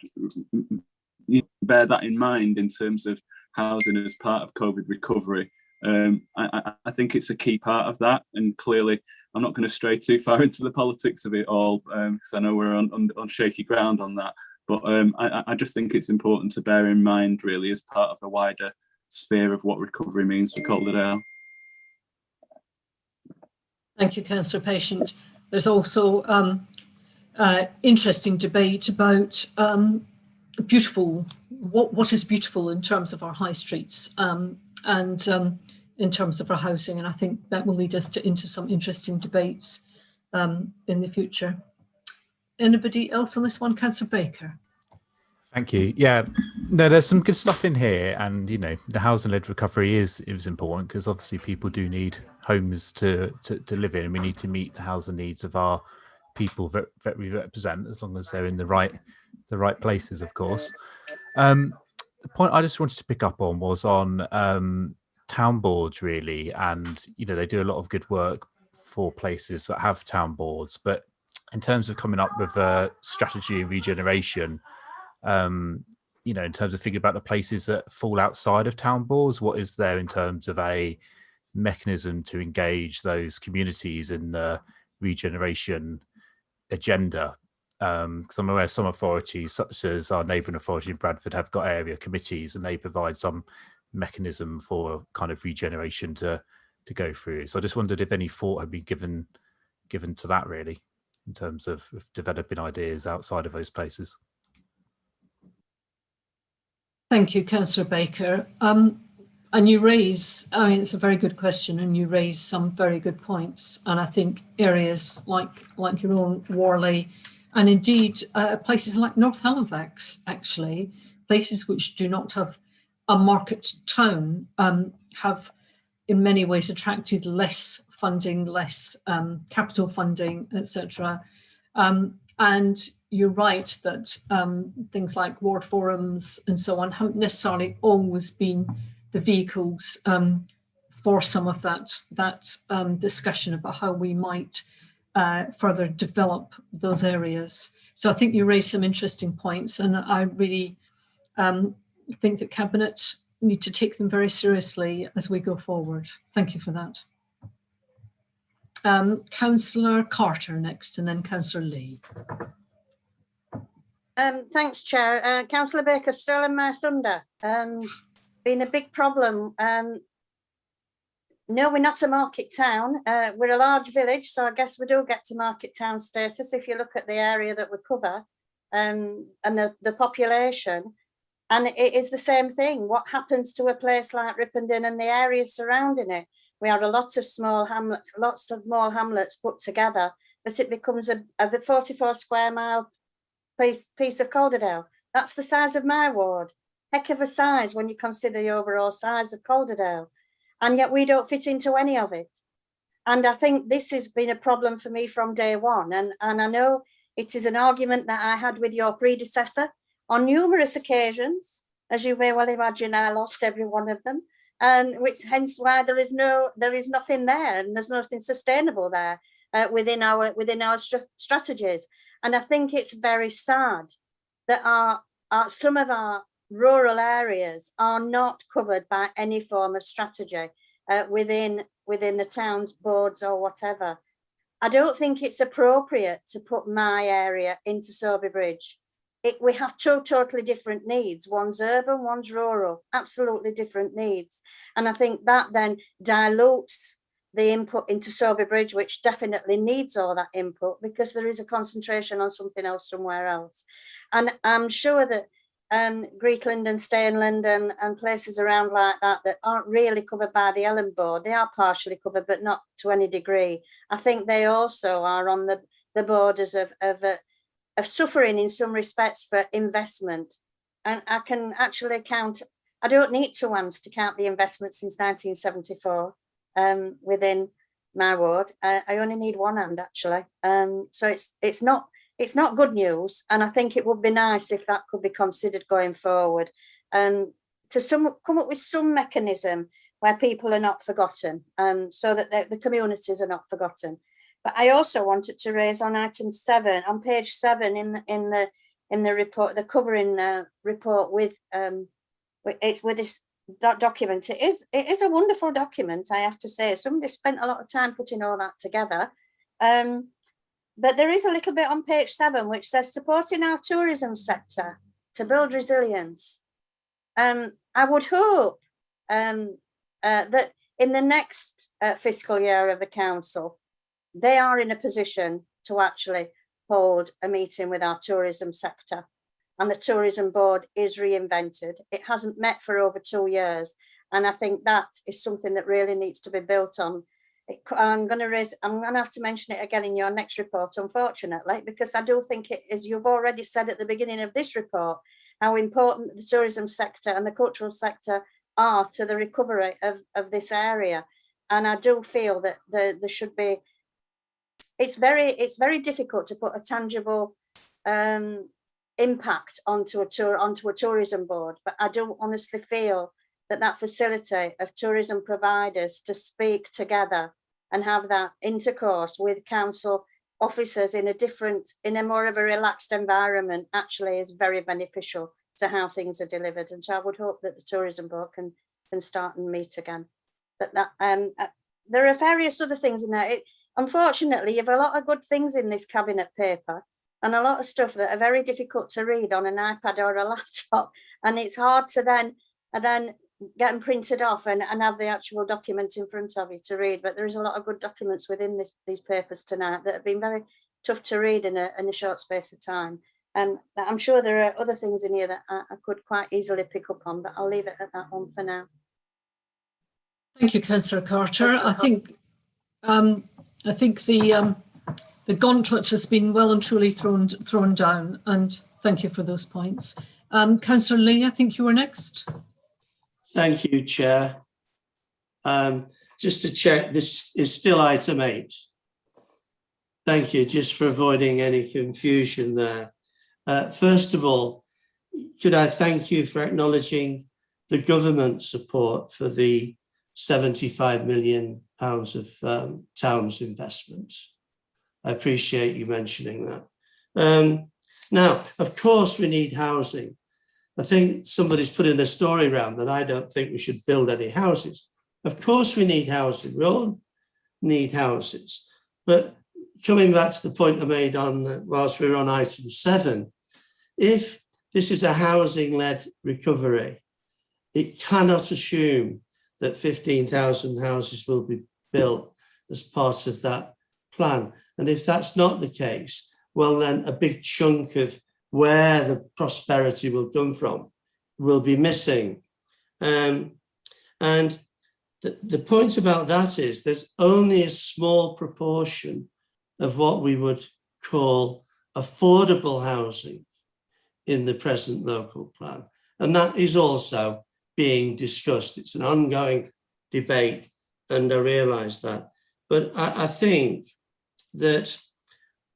bear that in mind in terms of housing as part of COVID recovery. I think it's a key part of that, and clearly I'm not going to stray too far into the politics of it all, because I know we're on shaky ground on that. But I just think it's important to bear in mind really as part of the wider sphere of what recovery means for Calderdale. Thank you, Councillor Patient. There's also interesting debate about what is beautiful in terms of our high streets and in terms of our housing, and I think that will lead us into some interesting debates in the future. Anybody else on this one? Councillor Baker. Thank you. Yeah, no, there's some good stuff in here, and you know, the housing-led recovery is important because obviously people do need homes to live in, and we need to meet the housing needs of our people that we represent, as long as they're in the right places, of course. The point I just wanted to pick up on was on town boards, really, and they do a lot of good work for places that have town boards, but in terms of coming up with a strategy and regeneration, in terms of thinking about the places that fall outside of town boards, what is there in terms of a mechanism to engage those communities in the regeneration agenda? Because I'm aware some authorities, such as our neighbouring authority in Bradford, have got area committees and they provide some mechanism for kind of regeneration to go through. So I just wondered if any thought had been given to that, really, in terms of developing ideas outside of those places. Thank you, Councillor Baker. And you raise, it's a very good question, and you raise some very good points. And I think areas like your own Worley, and indeed places like North Halifax, actually, places which do not have a market town, have in many ways attracted less funding, less capital funding, etc. And you're right that things like ward forums and so on haven't necessarily always been the vehicles for some of that discussion about how we might further develop those areas. So I think you raised some interesting points, and I really think that Cabinet need to take them very seriously as we go forward. Thank you for that. Councillor Carter next, and then Councillor Lee. Thanks, Chair. Councillor Baker, stolen my thunder. Been a big problem. No, we're not a market town. We're a large village, so I guess we do get to market town status if you look at the area that we cover and the population. And it is the same thing. What happens to a place like Ripondin and the area surrounding it? We are a lot of small hamlets, lots of small hamlets put together, but it becomes a 44 square mile piece of Calderdale. That's the size of my ward. Heck of a size when you consider the overall size of Calderdale. And yet we don't fit into any of it. And I think this has been a problem for me from day one. And I know it is an argument that I had with your predecessor on numerous occasions. As you may well imagine, I lost every one of them. And which hence why there is nothing there, and there's nothing sustainable there within our strategies. And I think it's very sad that some of our rural areas are not covered by any form of strategy within the town boards or whatever. I don't think it's appropriate to put my area into Sober Bridge. We have two totally different needs. One's urban, one's rural, absolutely different needs. And I think that then dilutes the input into Sober Bridge, which definitely needs all that input because there is a concentration on something else somewhere else. And I'm sure that Greetland and Stainland and places around like that aren't really covered by the Ellen Board. They are partially covered, but not to any degree. I think they also are on the borders of suffering in some respects for investment. And I can actually count, I don't need 2 hands to count the investment since 1974 within my ward. I only need 1 hand actually. So it's not good news. And I think it would be nice if that could be considered going forward and to come up with some mechanism where people are not forgotten so that the communities are not forgotten. But I also wanted to raise on item 7, on page 7 in the report, the covering report with this document. It is a wonderful document, I have to say. Somebody spent a lot of time putting all that together. But there is a little bit on page 7 which says supporting our tourism sector to build resilience. I would hope that in the next fiscal year of the council, they are in a position to actually hold a meeting with our tourism sector, and the tourism board is reinvented. It hasn't met for over 2 years, and I think that is something that really needs to be built on. I'm going to have to mention it again in your next report, unfortunately, because I do think it is, you've already said at the beginning of this report, how important the tourism sector and the cultural sector are to the recovery of this area. And I do feel that there should be it's very difficult to put a tangible impact onto a tourism board, but I do honestly feel that facility of tourism providers to speak together and have that intercourse with council officers in a more of a relaxed environment actually is very beneficial to how things are delivered. And so I would hope that the tourism board can start and meet again. But there are various other things in there. Unfortunately, you have a lot of good things in this cabinet paper and a lot of stuff that are very difficult to read on an iPad or a laptop, and it's hard to then get them printed off and have the actual document in front of you to read. But there is a lot of good documents within these papers tonight that have been very tough to read in a short space of time. And I'm sure there are other things in here that I could quite easily pick up on, but I'll leave it at that one for now. Thank you, Councillor Carter. I think the gauntlet has been well and truly thrown down, and thank you for those points. Councillor Lee, I think you were next. Thank you, Chair. Just to check, this is still item 8. Thank you, just for avoiding any confusion there. First of all, could I thank you for acknowledging the government support for the £75 million of Towns investment? I appreciate you mentioning that. Now, of course, we need housing. I think somebody's put in a story around that I don't think we should build any houses. Of course we need housing, we all need houses. But coming back to the point I made on whilst we were on item 7, if this is a housing-led recovery, it cannot assume that 15,000 houses will be built as part of that plan. And if that's not the case, well then a big chunk of where the prosperity will come from will be missing. And the point about that is there's only a small proportion of what we would call affordable housing in the present local plan. And that is also being discussed. It's an ongoing debate, and I realise that. But I think that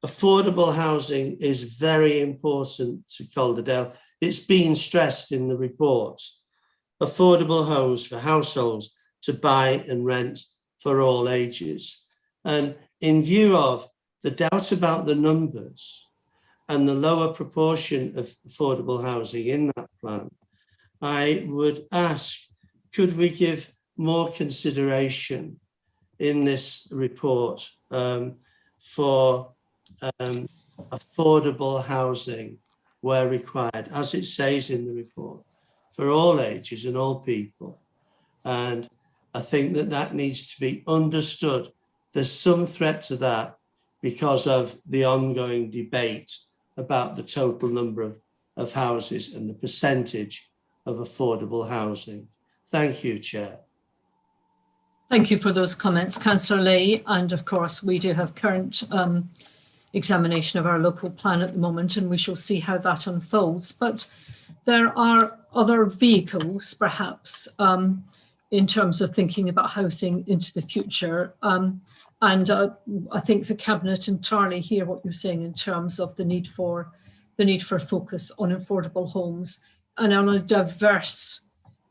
affordable housing is very important to Calderdale. It's been stressed in the report. Affordable homes for households to buy and rent for all ages. And in view of the doubt about the numbers and the lower proportion of affordable housing in that plan, I would ask, could we give more consideration in this report for affordable housing where required, as it says in the report, for all ages and all people. And I think that needs to be understood. There's some threat to that because of the ongoing debate about the total number of houses and the percentage of affordable housing. Thank you, Chair. Thank you for those comments, Councillor Lee. And of course, we do have current examination of our local plan at the moment, and we shall see how that unfolds. But there are other vehicles, perhaps, in terms of thinking about housing into the future. And I think the Cabinet entirely hear what you're saying in terms of the need for focus on affordable homes and on a diverse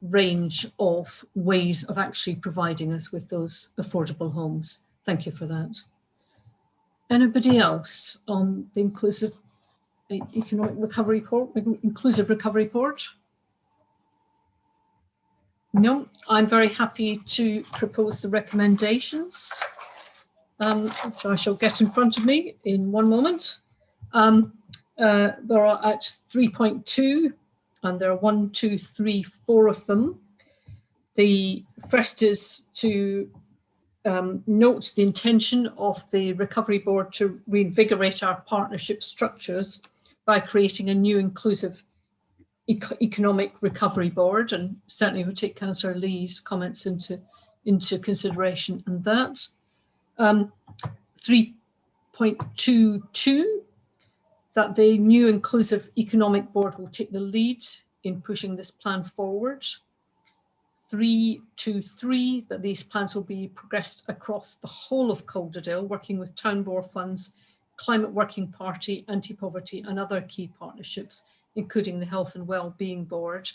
range of ways of actually providing us with those affordable homes. Thank you for that. Anybody else on the inclusive economic recovery report, inclusive recovery report? No, I'm very happy to propose the recommendations, which I shall get in front of me in one moment. There are at 3.2, and there are 1, 2, 3, 4 of them. The first is to note the intention of the Recovery Board to reinvigorate our partnership structures by creating a new inclusive economic recovery board, and certainly we'll take Councillor Lee's comments into consideration and that. 3.22, that the new inclusive economic board will take the lead in pushing this plan forward. 323, that these plans will be progressed across the whole of Calderdale, working with Town Board funds, Climate Working Party, Anti-Poverty and other key partnerships, including the Health and Wellbeing Board.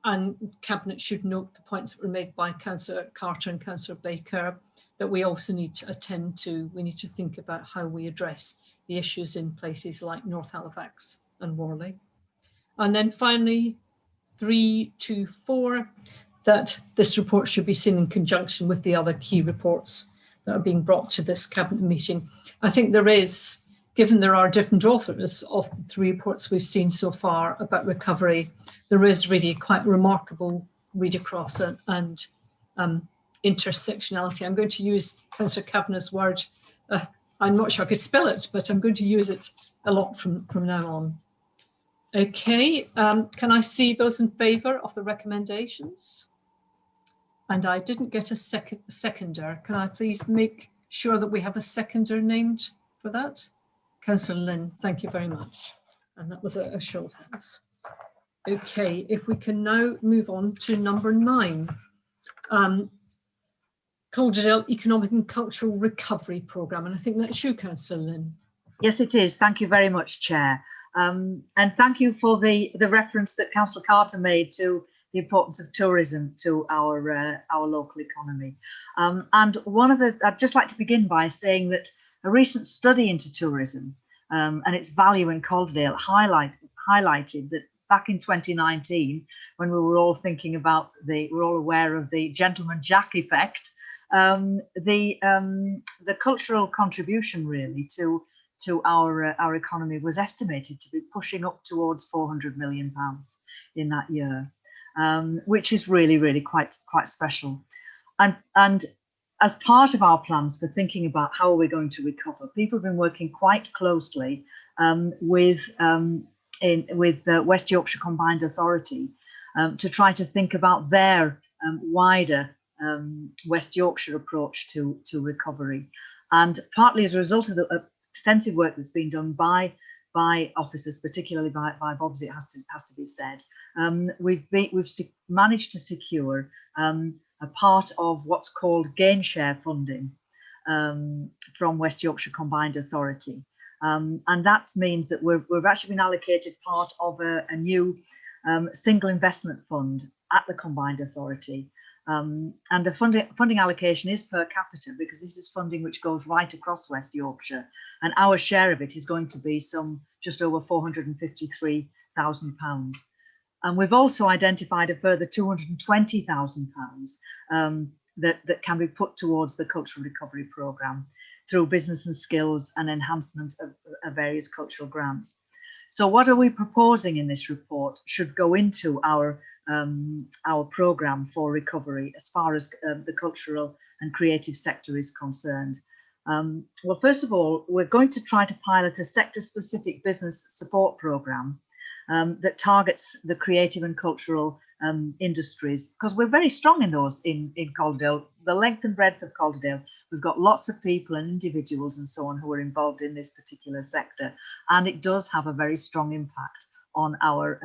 And Cabinet should note the points that were made by Councillor Carter and Councillor Baker, that we also need to attend to. We need to think about how we address the issues in places like North Halifax and Worley. And then finally, 324, that this report should be seen in conjunction with the other key reports that are being brought to this Cabinet meeting. I think there is, given there are different authors of the 3 reports we've seen so far about recovery, there is really quite remarkable read across and intersectionality. I'm going to use Councillor Kavanagh's word. I'm not sure I could spell it, but I'm going to use it a lot from now on. Okay, can I see those in favour of the recommendations? And I didn't get a seconder. Can I please make sure that we have a seconder named for that? Councillor Lynn, thank you very much. And that was a show of hands. Okay, if we can now move on to number 9. Calderdale Economic and Cultural Recovery Programme. And I think that's you, Councillor Lynn. Yes, it is. Thank you very much, Chair. And thank you for the reference that Councillor Carter made to the importance of tourism to our local economy. And I'd just like to begin by saying that a recent study into tourism and its value in Calderdale highlighted that back in 2019, when we were all thinking about we're all aware of the gentleman Jack effect, the cultural contribution really to our economy was estimated to be pushing up towards £400 million in that year, which is really quite special. And as part of our plans for thinking about how are we going to recover, people have been working quite closely with the West Yorkshire Combined Authority to try to think about their wider West Yorkshire approach to recovery. And partly as a result of the extensive work that's been done by officers, particularly by Bobs, it has to be said, we've managed to secure a part of what's called gain share funding from West Yorkshire Combined Authority. And that means that we've actually been allocated part of a new single investment fund at the Combined Authority. And the funding allocation is per capita, because this is funding which goes right across West Yorkshire. And our share of it is going to be just over £453,000. And we've also identified a further £220,000 that can be put towards the Cultural Recovery Programme through business and skills and enhancement of various cultural grants. So what are we proposing in this report should go into our programme for recovery as far as the cultural and creative sector is concerned. Well, first of all, we're going to try to pilot a sector-specific business support programme that targets the creative and cultural industries, because we're very strong in those in Calderdale. The length and breadth of Calderdale, we've got lots of people and individuals and so on who are involved in this particular sector, and it does have a very strong impact on our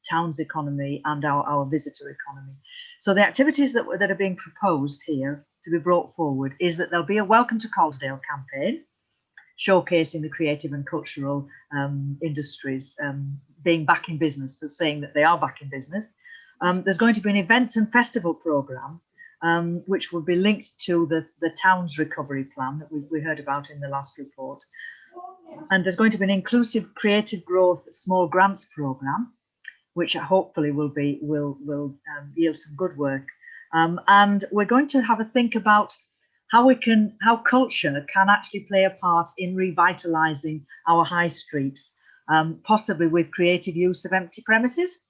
town's economy and our visitor economy. So the activities that are being proposed here to be brought forward is that there'll be a Welcome to Calderdale campaign, showcasing the creative and cultural industries being back in business, so saying that they are back in business. There's going to be an events and festival programme, which will be linked to the town's recovery plan that we heard about in the last report. And there's going to be an inclusive creative growth small grants programme, which hopefully will yield some good work. And we're going to have a think about how culture can actually play a part in revitalising our high streets, possibly with creative use of empty premises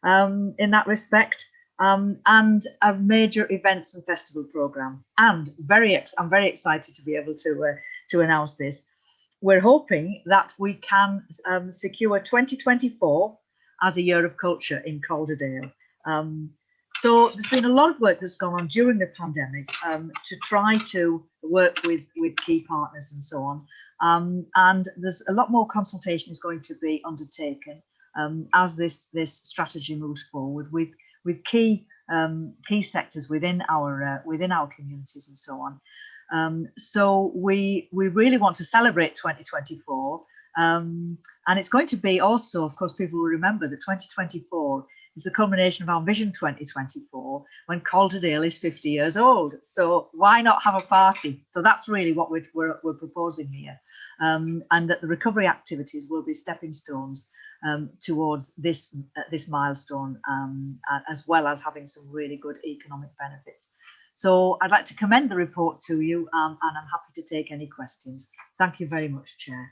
in that respect, and a major events and festival programme. And I'm very excited to be able to announce this. We're hoping that we can secure 2024 as a year of culture in Calderdale. So there's been a lot of work that's gone on during the pandemic to try to work with key partners and so on. And there's a lot more consultation is going to be undertaken as this strategy moves forward with key key sectors within our communities and so on. So we really want to celebrate 2024, and it's going to be also, of course, people will remember that 2024 is the culmination of our Vision 2024 when Calderdale is 50 years old. So why not have a party? So that's really what we're proposing here, and that the recovery activities will be stepping stones towards this milestone, as well as having some really good economic benefits. So I'd like to commend the report to you, and I'm happy to take any questions. Thank you very much, Chair.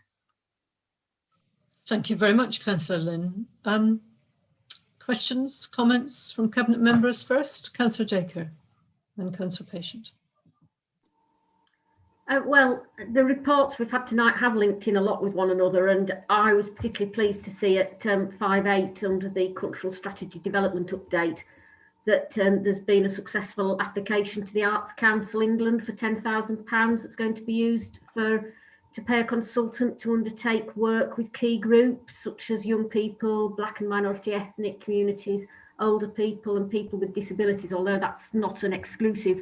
Thank you very much, Councillor Lynn. Questions, comments from Cabinet members first? Councillor Jaker and Councillor Patient. Well, the reports we've had tonight have linked in a lot with one another, and I was particularly pleased to see at 5.8 under the Cultural Strategy Development Update that there's been a successful application to the Arts Council England for £10,000 that's going to be used to pay a consultant to undertake work with key groups such as young people, Black and minority ethnic communities, older people and people with disabilities, although that's not an exclusive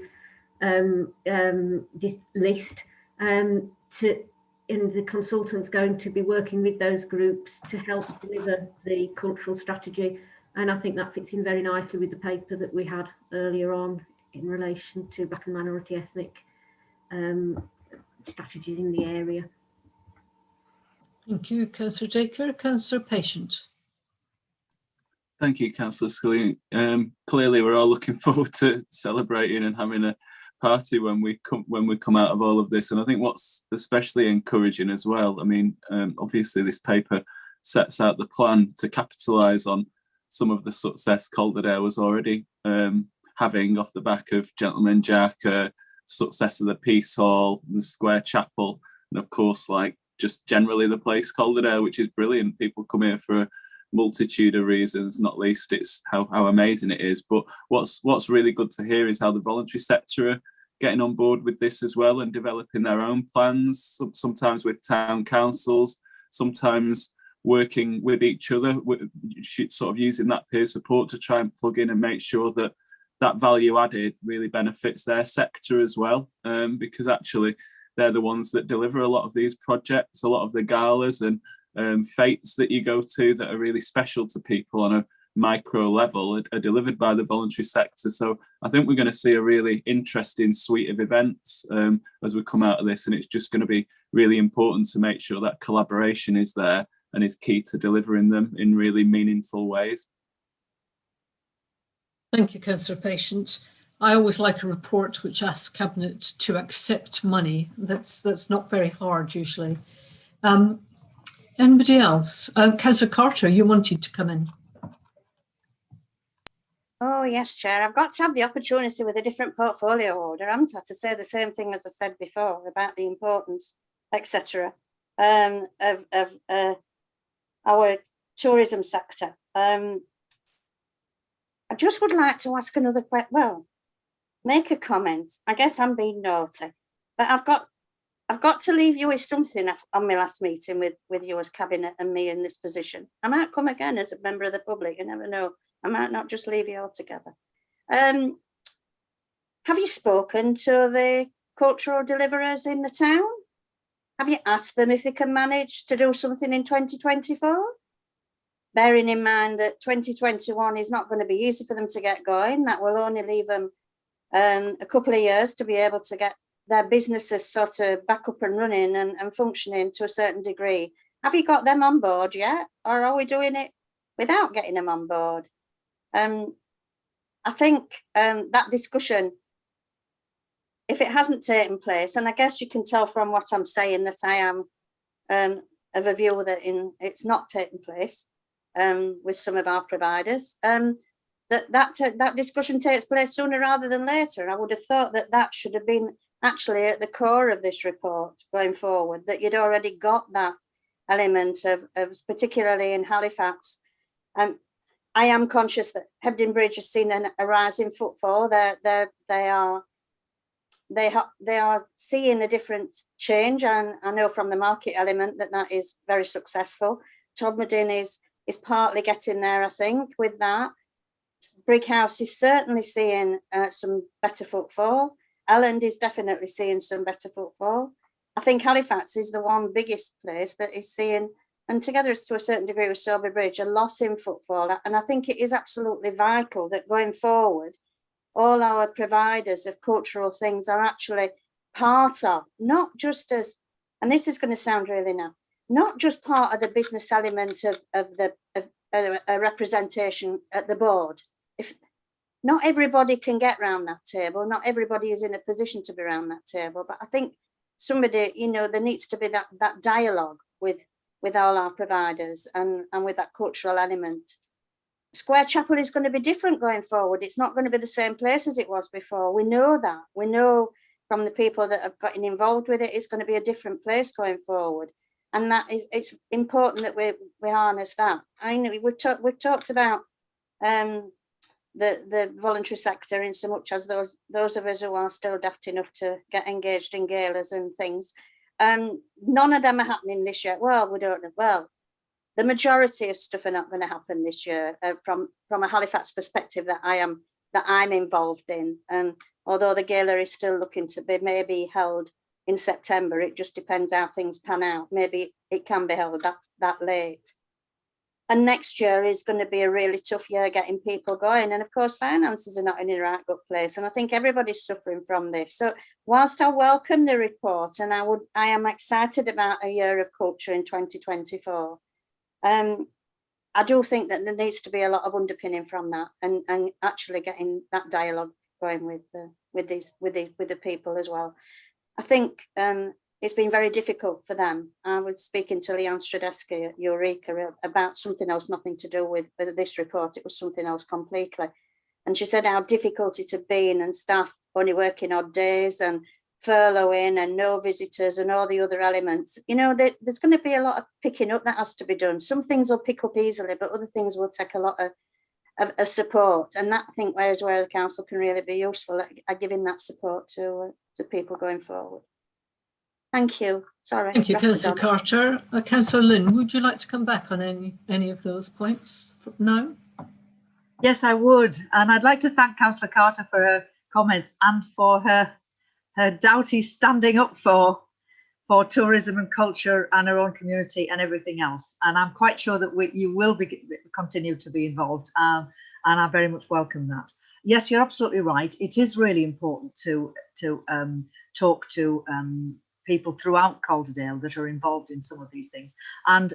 list. And the consultant's going to be working with those groups to help deliver the cultural strategy. And I think that fits in very nicely with the paper that we had earlier on in relation to Black and minority ethnic strategies in the area. Thank you, Councillor Jaker. Councillor Patient. Thank you, Councillor Scully. Clearly, we're all looking forward to celebrating and having a party when we come out of all of this. And I think what's especially encouraging as well, I mean, obviously this paper sets out the plan to capitalise on some of the success Calderdale was already having off the back of Gentleman Jack, success of the Peace Hall, the Square Chapel, and of course, like just generally the place Calderdale, which is brilliant. People come here for a multitude of reasons, not least it's how amazing it is. But what's really good to hear is how the voluntary sector are getting on board with this as well and developing their own plans, sometimes with town councils, sometimes working with each other, sort of using that peer support to try and plug in and make sure that that value added really benefits their sector as well, because actually they're the ones that deliver a lot of these projects, a lot of the galas and fates that you go to that are really special to people on a micro level are delivered by the voluntary sector. So I think we're going to see a really interesting suite of events as we come out of this, and it's just going to be really important to make sure that collaboration is there and is key to delivering them in really meaningful ways. Thank you, Councillor Patient. I always like a report which asks Cabinet to accept money. That's not very hard usually. Anybody else? Councillor Carter, you wanted to come in. Oh, yes, Chair. I've got to have the opportunity with a different portfolio order, haven't I, to say the same thing as I said before about the importance, etc., of our tourism sector. I just would like to ask another question. Well, make a comment. I guess I'm being naughty, but I've got to leave you with something on my last meeting with you as Cabinet and me in this position. I might come again as a member of the public, you never know. I might not just leave you altogether. Have you spoken to the cultural deliverers in the town? Have you asked them if they can manage to do something in 2024? Bearing in mind that 2021 is not going to be easy for them to get going. That will only leave them a couple of years to be able to get their businesses sort of back up and running and functioning to a certain degree. Have you got them on board yet? Or are we doing it without getting them on board? I think that discussion, if it hasn't taken place, and I guess you can tell from what I'm saying that I am of a view that it's not taken place with some of our providers, that discussion takes place sooner rather than later. I would have thought that should have been actually at the core of this report going forward, that you'd already got that element of particularly in Halifax. I am conscious that Hebden Bridge has seen a rise in footfall. They are seeing a different change, and I know from the market element that is very successful. Todmorden is partly getting there, I think, with that. Brighouse is certainly seeing some better footfall. Elland is definitely seeing some better footfall. I think Halifax is the one biggest place that is seeing, and together to a certain degree with Sober Bridge, a loss in footfall. And I think it is absolutely vital that going forward, all our providers of cultural things are actually part of, not just as, and this is going to sound really now, not just part of the business element of a representation at the board. If not everybody can get around that table, not everybody is in a position to be around that table, but I think somebody, you know, there needs to be that dialogue with all our providers and with that cultural element. Square Chapel is going to be different going forward. It's not going to be the same place as it was before. We know that. We know from the people that have gotten involved with it, it's going to be a different place going forward. And that is, it's important that we harness that. I know we've talked about the voluntary sector in so much as those of us who are still daft enough to get engaged in galas and things. None of them are happening this year. Well, we don't know. Well, the majority of stuff are not going to happen this year from a Halifax perspective that I'm involved in. And although the gala is still looking to be maybe held in September, it just depends how things pan out. Maybe it can be held that late. And next year is going to be a really tough year getting people going. And of course, finances are not in the right good place. And I think everybody's suffering from this. So whilst I welcome the report and I am excited about a year of culture in 2024, I do think that there needs to be a lot of underpinning from that and actually getting that dialogue going with the people as well. I think it's been very difficult for them. I was speaking to Leon Stradeski at Eureka about something else, nothing to do with this report. It was something else completely. And she said how difficult it had been, and staff only working odd days and furloughing and no visitors and all the other elements. You know, there's going to be a lot of picking up that has to be done. Some things will pick up easily, but other things will take a lot of support. And that, I think, where the council can really be useful at giving that support to people going forward. Thank you. Sorry. Thank you, Councillor Carter. Councillor Lynn, would you like to come back on any of those points now? Yes, I would. And I'd like to thank Councillor Carter for her comments and for her doughty standing up for tourism and culture and our own community and everything else. And I'm quite sure that you will continue to be involved, and I very much welcome that. Yes, you're absolutely right. It is really important to talk to people throughout Calderdale that are involved in some of these things, and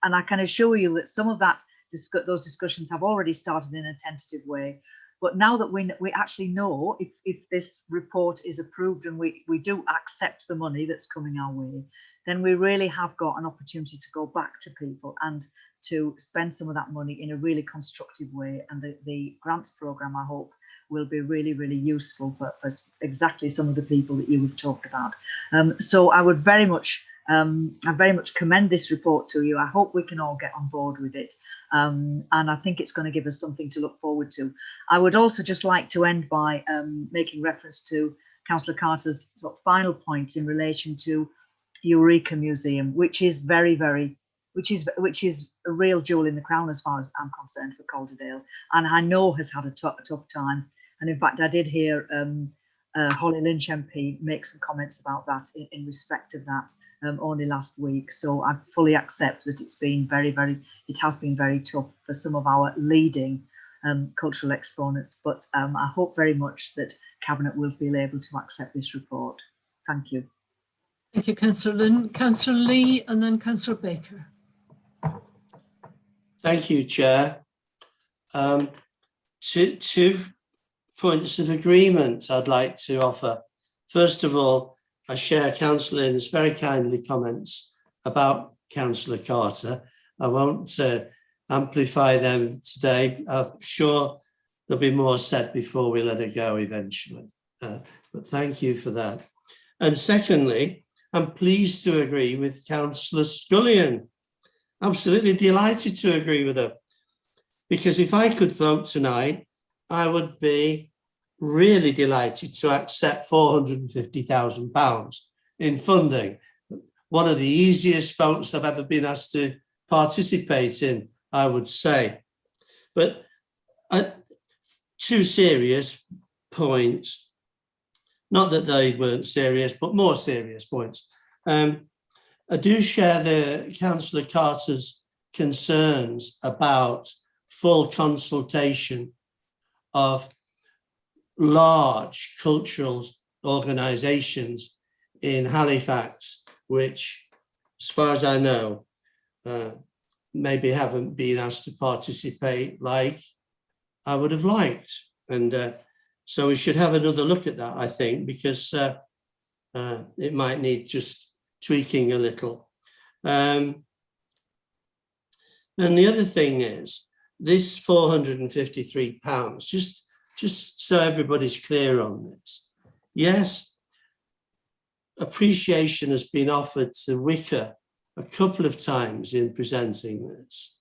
I can assure you that some of those discussions have already started in a tentative way. But now that we actually know if this report is approved and we do accept the money that's coming our way, then we really have got an opportunity to go back to people and to spend some of that money in a really constructive way. And the grants programme, I hope, will be really, really useful for exactly some of the people that you have talked about. So I would very much commend this report to you. I hope we can all get on board with it. And I think it's going to give us something to look forward to. I would also just like to end by making reference to Councillor Carter's sort of final point in relation to Eureka Museum, which is which is a real jewel in the crown as far as I'm concerned for Calderdale, and I know has had a tough time. And in fact, I did hear Holly Lynch MP make some comments about that in respect of that only last week. So I fully accept that it has been very tough for some of our leading cultural exponents, but I hope very much that Cabinet will feel able to accept this report. Thank you. Thank you, Councillor Lynn. Councillor Lee and then Councillor Baker. Thank you, Chair. Two points of agreement I'd like to offer. First of all, I share Councillor Lynn's very kindly comments about Councillor Carter. I won't amplify them today. I'm sure there'll be more said before we let her go eventually. But thank you for that. And secondly, I'm pleased to agree with Councillor Scullion. Absolutely delighted to agree with her, because if I could vote tonight, I would be really delighted to accept £450,000 in funding. One of the easiest votes I've ever been asked to participate in, I would say. But two serious points. Not that they weren't serious, but more serious points. I do share the Councillor Carter's concerns about full consultation of large cultural organisations in Halifax, which, as far as I know, maybe haven't been asked to participate like I would have liked. And so we should have another look at that, I think, because it might need just tweaking a little. And the other thing is, this £453, just so everybody's clear on this, yes, appreciation has been offered to Wicker a couple of times in presenting this,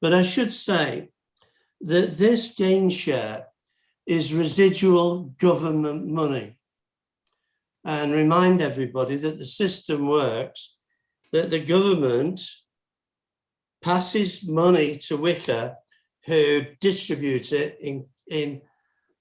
but I should say that this gain share is residual government money, and remind everybody that the system works, that the government passes money to Wicker, who distribute it in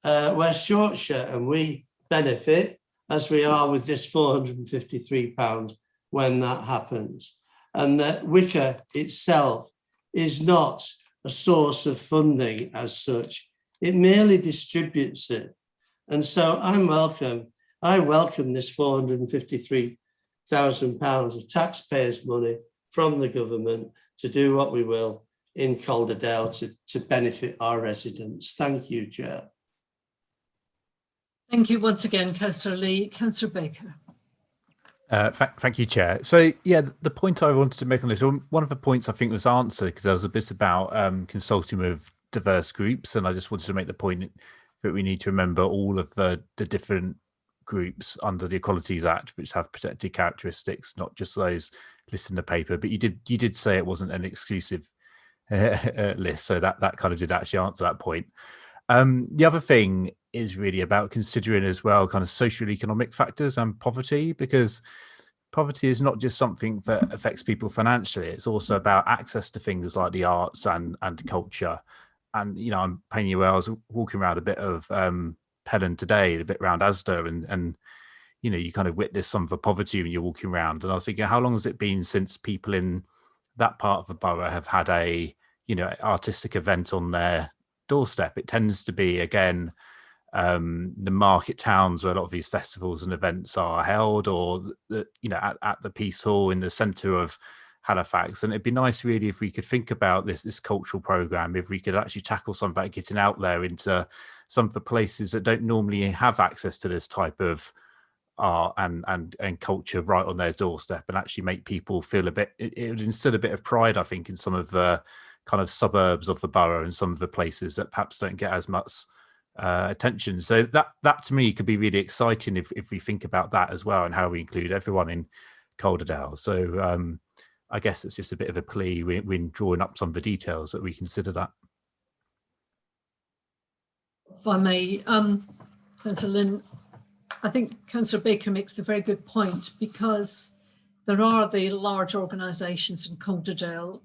West Yorkshire, and we benefit, as we are with this £453 when that happens. And that Wicker itself is not a source of funding as such, it merely distributes it. And so I welcome this £453,000 of taxpayers' money from the government to do what we will in Calderdale to benefit our residents. Thank you, Chair. Thank you once again, Councillor Lee. Councillor Baker. Thank you, Chair. So, yeah, the point I wanted to make on this, one of the points I think was answered, because there was a bit about consulting with diverse groups, and I just wanted to make the point that we need to remember all of the different groups under the Equalities Act which have protected characteristics, not just those listed in the paper. But you did say it wasn't an exclusive list, so that kind of did actually answer that point. The other thing is really about considering as well kind of social economic factors and poverty, because poverty is not just something that affects people financially, it's also about access to things like the arts and culture. And, you know, I'm painting you well, I was walking around a bit of Pelham today, a bit around Asda, and you know, you kind of witness some of the poverty when you're walking around. And I was thinking, how long has it been since people in that part of the borough have had a, you know, artistic event on their doorstep? It tends to be, again, the market towns where a lot of these festivals and events are held, or the, you know, at the Peace Hall in the centre of Halifax. And it'd be nice really if we could think about this cultural programme, if we could actually tackle some of that, getting out there into some of the places that don't normally have access to this type of art and culture right on their doorstep, and actually make people feel a bit, it would instill a bit of pride, I think, in some of the kind of suburbs of the borough and some of the places that perhaps don't get as much attention. So that to me could be really exciting if we think about that as well, and how we include everyone in Calderdale. So I guess it's just a bit of a plea when drawing up some of the details that we consider that. If I may, Councillor Lynn, I think Councillor Baker makes a very good point, because there are the large organisations in Calderdale,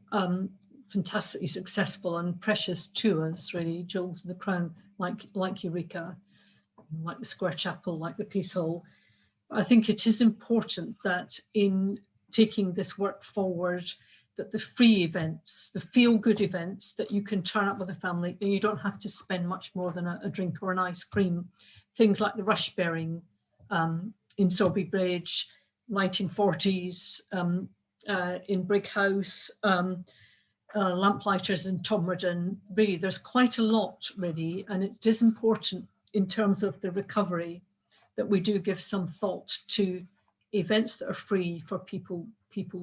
fantastically successful and precious to us, really, jewels in the crown, like Eureka, like the Square Chapel, like the Peace Hall. I think it is important that in taking this work forward, that the free events, the feel-good events that you can turn up with a family and you don't have to spend much more than a drink or an ice cream, things like the rush bearing in Sowerby Bridge, 1940s in Brig House, Lamplighters in Tomredon. Really, there's quite a lot, really, and it is important in terms of the recovery that we do give some thought to events that are free for people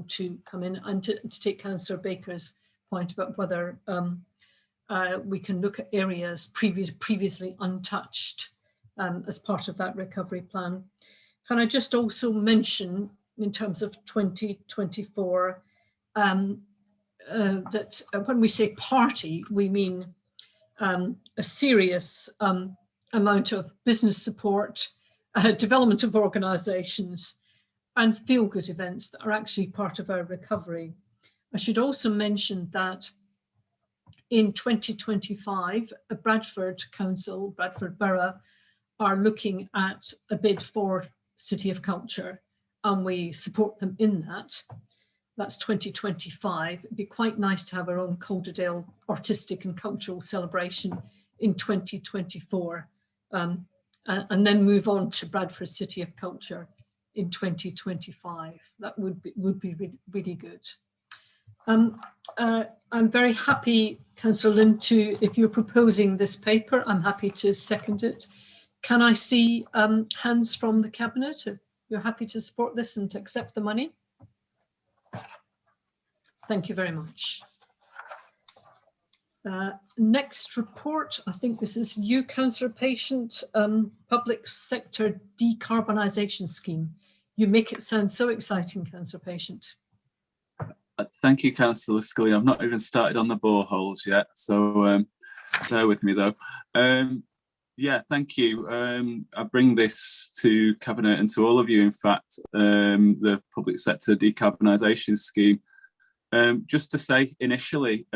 to come in, and to take Councillor Baker's point about whether we can look at areas previously untouched as part of that recovery plan. Can I just also mention, in terms of 2024, that when we say party, we mean a serious amount of business support, development of organisations, and feel-good events that are actually part of our recovery. I should also mention that in 2025, Bradford Council, Bradford Borough, are looking at a bid for City of Culture, and we support them in that. That's 2025. It'd be quite nice to have our own Calderdale artistic and cultural celebration in 2024, and then move on to Bradford City of Culture in 2025. That would be really, really good. I'm very happy, Councillor Lynn, if you're proposing this paper, I'm happy to second it. Can I see hands from the Cabinet if you're happy to support this and to accept the money? Thank you very much. Next report, I think this is you, Councillor Patient, Public Sector Decarbonisation Scheme. You make it sound so exciting, Councillor Patient. Thank you, Councillor Scully. I've not even started on the boreholes yet, so bear with me though. Yeah, thank you. I bring this to Cabinet and to all of you, in fact, the Public Sector Decarbonisation Scheme. Just to say initially,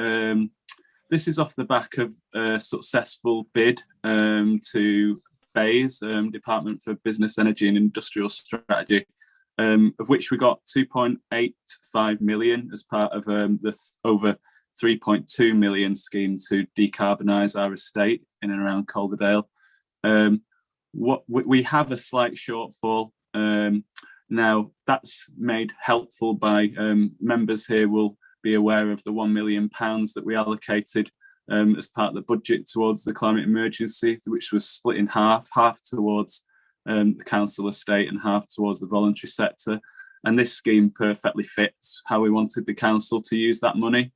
this is off the back of a successful bid to BEIS, Department for Business, Energy and Industrial Strategy, of which we got 2.85 million as part of this over 3.2 million scheme to decarbonise our estate in and around Calderdale. What we have a slight shortfall. Now that's made helpful by members here will be aware of the £1 million that we allocated as part of the budget towards the climate emergency, which was split in half towards the council estate and half towards the voluntary sector. And this scheme perfectly fits how we wanted the council to use that money.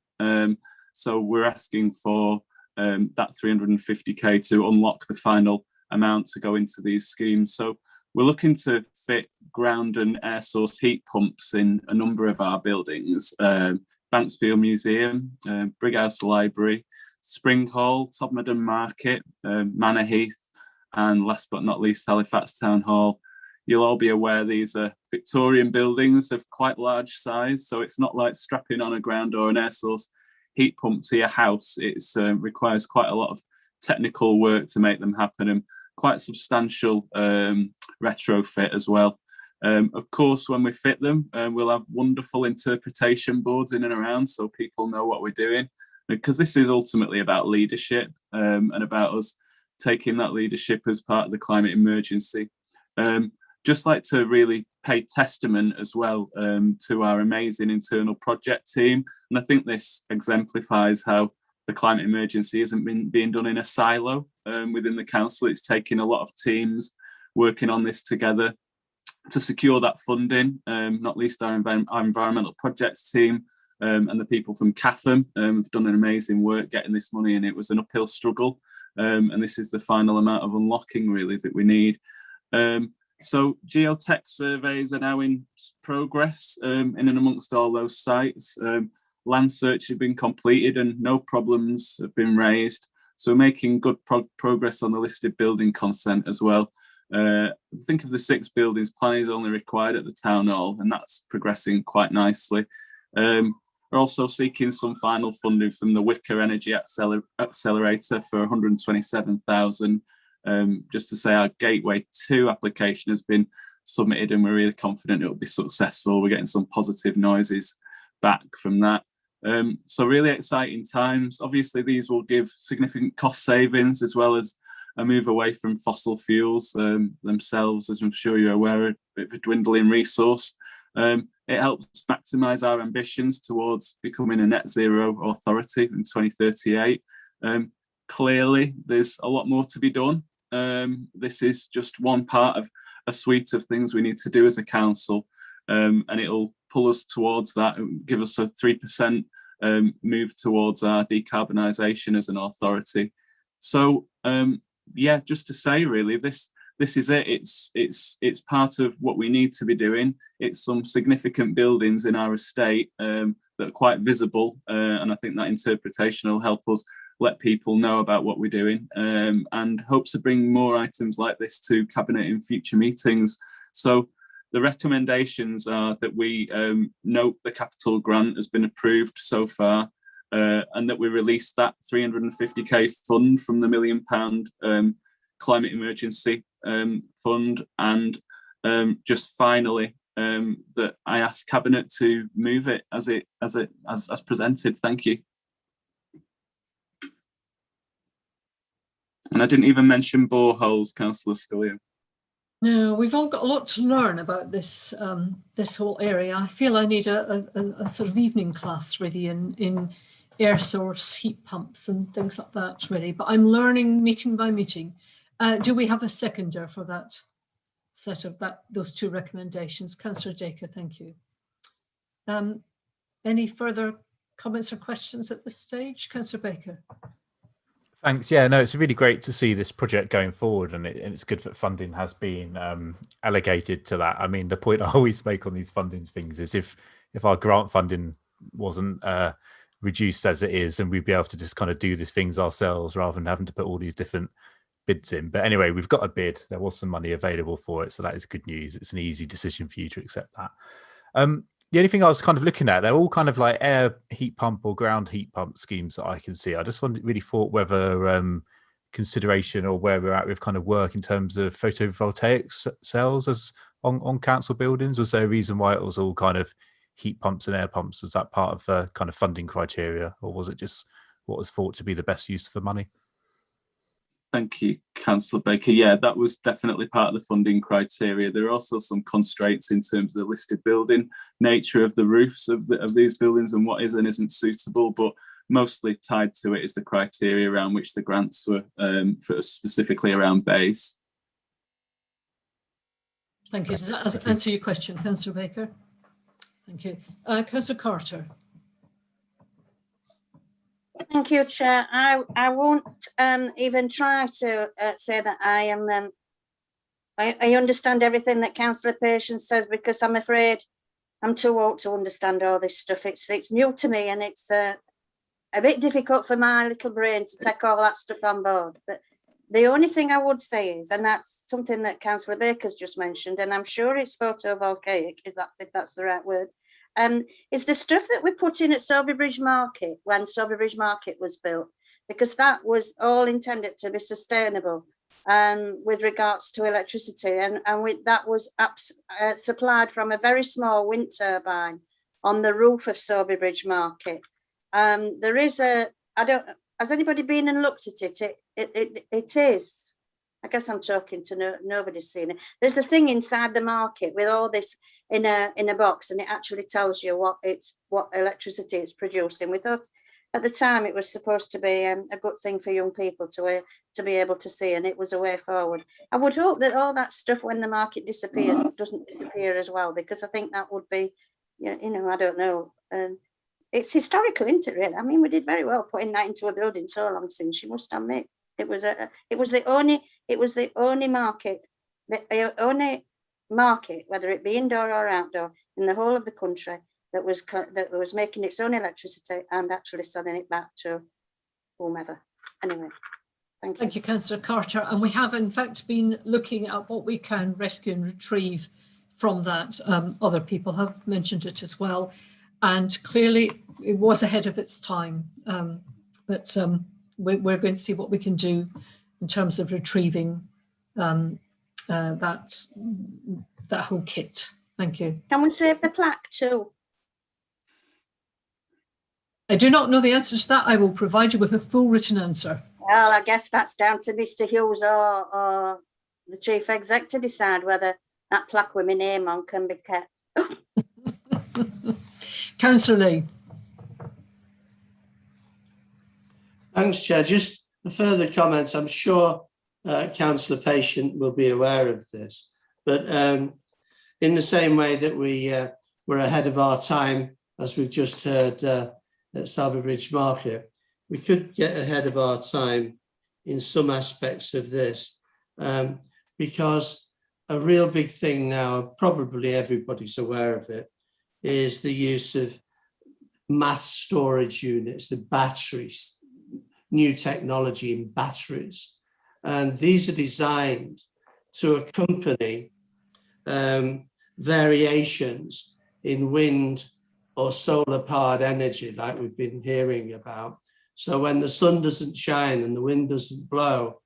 So we're asking for that 350k to unlock the final amount to go into these schemes. So we're looking to fit ground and air source heat pumps in a number of our buildings. Banksfield Museum, Brighouse Library, Spring Hall, Todmorden Market, Manor Heath, and last but not least, Halifax Town Hall. You'll all be aware these are Victorian buildings of quite large size, so it's not like strapping on a ground or an air source heat pump to your house. It requires quite a lot of technical work to make them happen, and quite substantial retrofit as well. Of course, when we fit them, we'll have wonderful interpretation boards in and around so people know what we're doing, because this is ultimately about leadership and about us taking that leadership as part of the climate emergency. Just like to really pay testament as well to our amazing internal project team. And I think this exemplifies how the climate emergency isn't being done in a silo within the council. It's taking a lot of teams working on this together to secure that funding, not least our environmental projects team and the people from CAFM have done an amazing work getting this money, and it was an uphill struggle. And this is the final amount of unlocking really that we need. So geotech surveys are now in progress in and amongst all those sites. Land search has been completed and no problems have been raised. So we're making good progress on the listed building consent as well. Think of the 6 buildings, planning is only required at the town hall, and that's progressing quite nicely. We're also seeking some final funding from the Wicker Energy Accelerator for 127,000. Just to say our Gateway 2 application has been submitted and we're really confident it will be successful. We're getting some positive noises back from that. So really exciting times. Obviously these will give significant cost savings as well as a move away from fossil fuels themselves, as I'm sure you're aware, a bit of a dwindling resource. It helps maximise our ambitions towards becoming a net zero authority in 2038. Clearly, there's a lot more to be done. This is just one part of a suite of things we need to do as a council, and it'll pull us towards that and give us a 3% move towards our decarbonisation as an authority. So, yeah, just to say, really, this is it. It's part of what we need to be doing. It's some significant buildings in our estate that are quite visible, and I think that interpretation will help us let people know about what we're doing, and hope to bring more items like this to Cabinet in future meetings. So the recommendations are that we note the capital grant has been approved so far. and that we released that 350k fund from the £1 million climate emergency fund, and just finally that I asked Cabinet to move it as presented. Thank you. And I didn't even mention boreholes, Councillor Scullion. No, we've all got a lot to learn about this this whole area. I feel I need a sort of evening class really in air source heat pumps and things like that really. But I'm learning meeting by meeting. Do we have a seconder for that set of those two recommendations? Councillor Dacre, thank you. Any further comments or questions at this stage? Councillor Baker. Thanks. Yeah, no, it's really great to see this project going forward, and it's good that funding has been allocated to that. I mean, the point I always make on these funding things is if our grant funding wasn't reduced as it is, and we'd be able to just kind of do these things ourselves rather than having to put all these different bids in. But anyway, we've got a bid. There was some money available for it, so that is good news. It's an easy decision for you to accept that. The only thing I was kind of looking at, they're all kind of like air heat pump or ground heat pump schemes that I can see. I just really thought whether consideration or where we're at with kind of work in terms of photovoltaic cells as on council buildings. Was there a reason why it was all kind of heat pumps and air pumps? Was that part of the kind of funding criteria, or was it just what was thought to be the best use for money? Thank you, Councillor Baker. Yeah, that was definitely part of the funding criteria. There are also some constraints in terms of the listed building nature of the roofs of these buildings and what is and isn't suitable, but mostly tied to it is the criteria around which the grants were for specifically around base. Thank you. Does that answer your question, Councillor Baker? Thank you. Councillor Carter. Thank you, Chair. I won't even try to say that I am. I understand everything that Councillor Patience says, because I'm afraid I'm too old to understand all this stuff. It's new to me, and it's a bit difficult for my little brain to take all that stuff on board. But the only thing I would say is, and that's something that Councillor Baker's just mentioned, and I'm sure it's photovoltaic, if that's the right word. Is the stuff that we put in at Sowerby Bridge Market when Sowerby Bridge Market was built, because that was all intended to be sustainable with regards to electricity, and that was supplied from a very small wind turbine on the roof of Sowerby Bridge Market. There is has anybody been and looked at it? It is. I guess I'm talking to nobody's seen it. There's a thing inside the market with all this in a box, and it actually tells you what electricity it's producing. We thought at the time it was supposed to be a good thing for young people to be able to see, and it was a way forward. I would hope that all that stuff, when the market disappears, doesn't disappear as well, because I think that would be, you know, I don't know. It's historical, isn't it? Really? I mean, we did very well putting that into a building so long since. You must admit. It was the only market, whether it be indoor or outdoor, in the whole of the country that was making its own electricity and actually selling it back to whomever. Anyway, thank you. Thank you, Councillor Carter. And we have in fact been looking at what we can rescue and retrieve from that. Other people have mentioned it as well, and clearly it was ahead of its time. But we're going to see what we can do in terms of retrieving that whole kit. Thank you. Can we save the plaque too? I do not know the answer to that. I will provide you with a full written answer. Well, I guess that's down to Mr. Hughes or the Chief Exec to decide whether that plaque with my name on can be kept. Councillor Lee. Thanks, Chair. Just a further comment. I'm sure Councillor Patient will be aware of this, but in the same way that we were ahead of our time, as we've just heard at Sowerby Bridge Market, we could get ahead of our time in some aspects of this, because a real big thing now, probably everybody's aware of it, is the use of mass storage units, the batteries, new technology in batteries. And these are designed to accompany variations in wind or solar powered energy like we've been hearing about. So when the sun doesn't shine and the wind doesn't blow,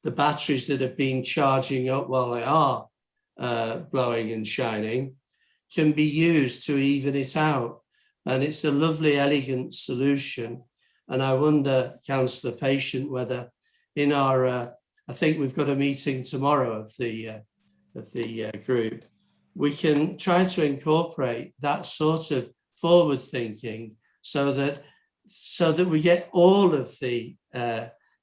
the batteries that have been charging up while they are blowing and shining can be used to even it out. And it's a lovely, elegant solution. And I wonder, Councillor Patient, whether in our, I think we've got a meeting tomorrow of the group, we can try to incorporate that sort of forward thinking so that we get all of the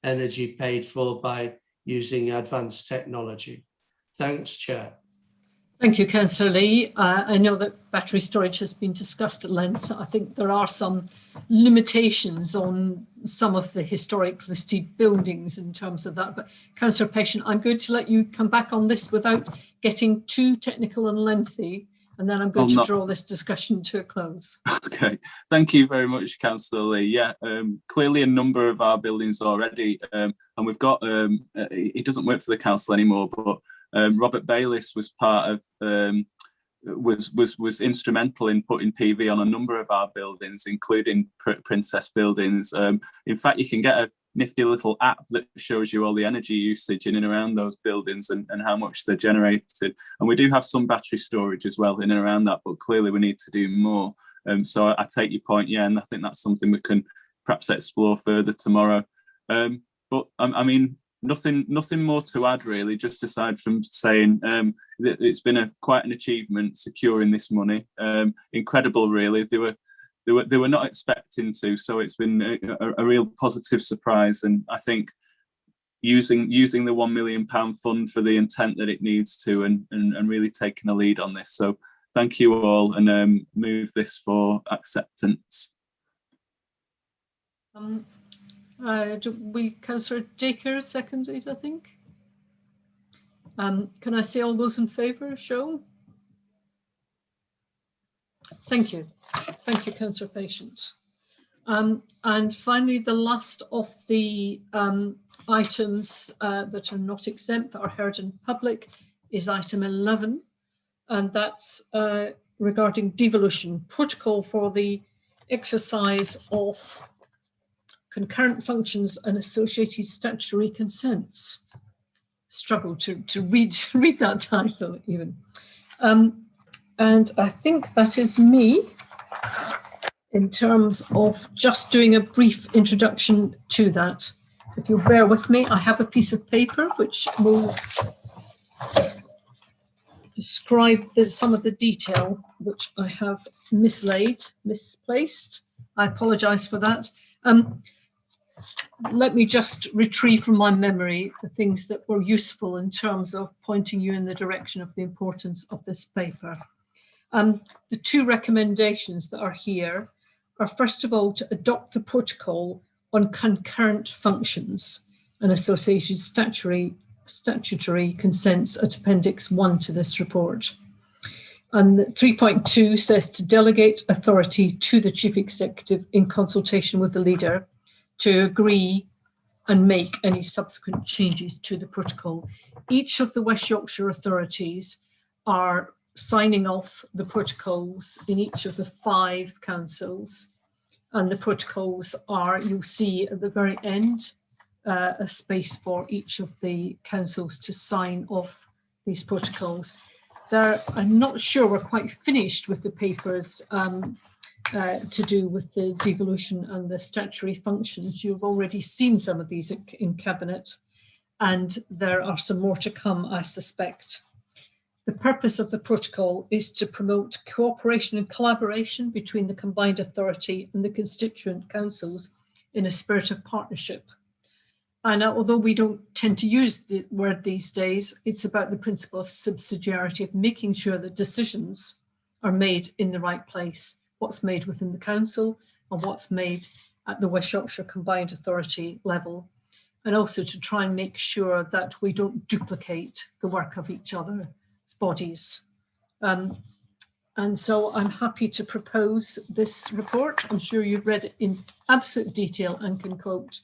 energy paid for by using advanced technology. Thanks, Chair. Thank you, Councillor Lee. I know that battery storage has been discussed at length. I think there are some limitations on some of the historic listed buildings in terms of that. But Councillor Patient, I'm going to let you come back on this without getting too technical and lengthy, and then I'm going to draw this discussion to a close. Okay, thank you very much, Councillor Lee. Yeah, clearly a number of our buildings already, and we've got, it doesn't work for the council anymore, but Robert Bayliss was part of, was instrumental in putting PV on a number of our buildings, including Princess buildings. In fact, you can get a nifty little app that shows you all the energy usage in and around those buildings and how much they're generated. And we do have some battery storage as well in and around that, but clearly we need to do more. So I take your point, yeah, and I think that's something we can perhaps explore further tomorrow. But I mean, nothing more to add really, just aside from saying that it's been quite an achievement securing this money. Incredible, really. They were not expecting to, so it's been a real positive surprise. And I think using the £1 million fund for the intent that it needs to, and really taking a lead on this. So thank you all, and move this for acceptance. Councillor Jaker seconded, I think. Can I see all those in favour show? Thank you. Thank you, Councillor Patient. And finally, the last of the items that are not exempt, that are heard in public, is item 11. And that's regarding devolution, protocol for the exercise of concurrent functions and associated statutory consents. Struggle to read that title even. And I think that is me in terms of just doing a brief introduction to that. If you'll bear with me, I have a piece of paper which will describe some of the detail which I have misplaced. I apologise for that. Let me just retrieve from my memory the things that were useful in terms of pointing you in the direction of the importance of this paper. The two recommendations that are here are, first of all, to adopt the protocol on concurrent functions and associated statutory consents at Appendix 1 to this report. And 3.2 says to delegate authority to the Chief Executive in consultation with the leader to agree and make any subsequent changes to the protocol. Each of the West Yorkshire authorities are signing off the protocols in each of the 5 councils, and the protocols are, you'll see at the very end, a space for each of the councils to sign off these protocols. I'm not sure we're quite finished with the papers to do with the devolution and the statutory functions. You've already seen some of these in Cabinet, and there are some more to come, I suspect. The purpose of the protocol is to promote cooperation and collaboration between the combined authority and the constituent councils in a spirit of partnership. And although we don't tend to use the word these days, it's about the principle of subsidiarity, of making sure that decisions are made in the right place, what's made within the council and what's made at the West Yorkshire Combined Authority level, and also to try and make sure that we don't duplicate the work of each other's bodies. And so I'm happy to propose this report. I'm sure you've read it in absolute detail and can quote.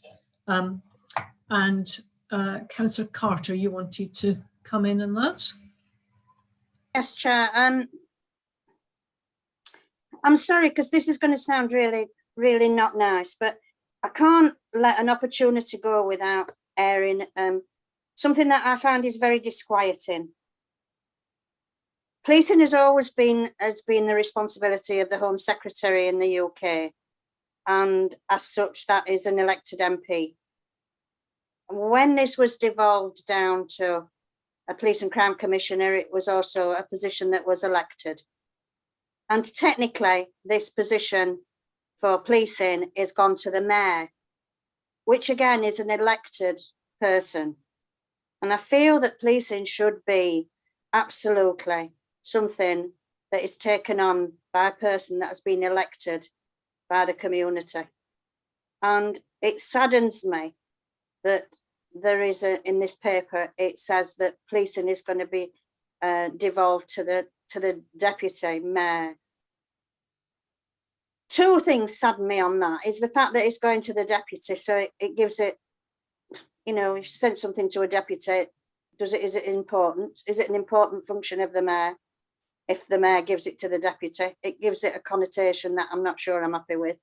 Councillor Carter, you wanted to come in on that? Yes, Chair. I'm sorry, because this is going to sound really, really not nice, but I can't let an opportunity go without airing something that I find is very disquieting. Policing has always been the responsibility of the Home Secretary in the UK, and as such, that is an elected MP. When this was devolved down to a Police and Crime Commissioner, it was also a position that was elected. And technically, this position for policing is gone to the Mayor, which again is an elected person. And I feel that policing should be absolutely something that is taken on by a person that has been elected by the community. And it saddens me that there is in this paper, it says that policing is going to be devolved to the Deputy Mayor. Two things sadden me on that is the fact that it's going to the Deputy, so it gives it, you know, if you send something to a Deputy, is it important? Is it an important function of the Mayor? If the Mayor gives it to the Deputy, it gives it a connotation that I'm not sure I'm happy with.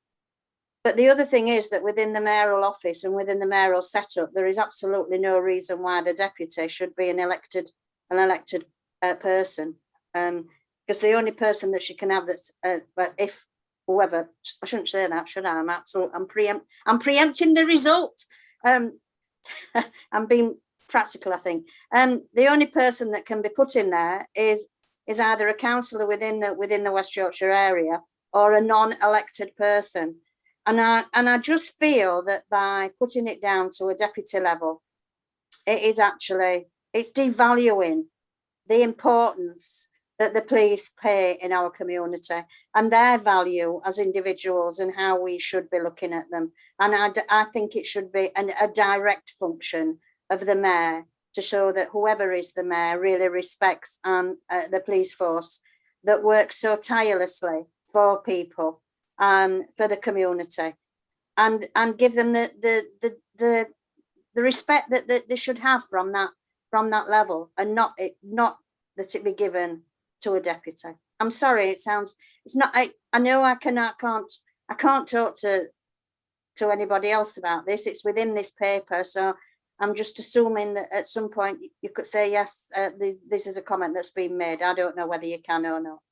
But the other thing is that within the mayoral office and within the mayoral setup, there is absolutely no reason why the deputy should be an elected person, because the only person that she can have that's, if whoever, I shouldn't say that, should I? I'm preempting the result. I'm being practical, I think. The only person that can be put in there is either a councillor within the West Yorkshire area or a non-elected person. And I just feel that by putting it down to a deputy level, it's devaluing the importance that the police play in our community and their value as individuals and how we should be looking at them. And I think it should be a direct function of the Mayor to show that whoever is the Mayor really respects the police force that works so tirelessly for people. For the community, and give them the respect that they should have from that level, and not that it be given to a deputy. I'm sorry, it's not. I know I can't talk to anybody else about this. It's within this paper, so I'm just assuming that at some point you could say yes. This is a comment that's been made. I don't know whether you can or not,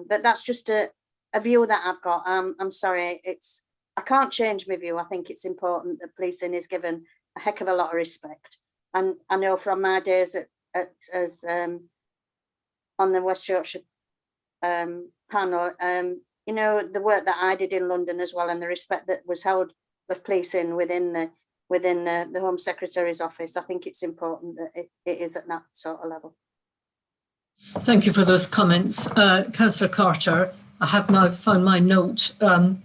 but that's just a view that I've got. I'm sorry, I can't change my view. I think it's important that policing is given a heck of a lot of respect. And I know from my days as on the West Yorkshire panel, you know, the work that I did in London as well, and the respect that was held of policing within the Home Secretary's office. I think it's important that it is at that sort of level. Thank you for those comments. Councillor Carter, I have now found my note, and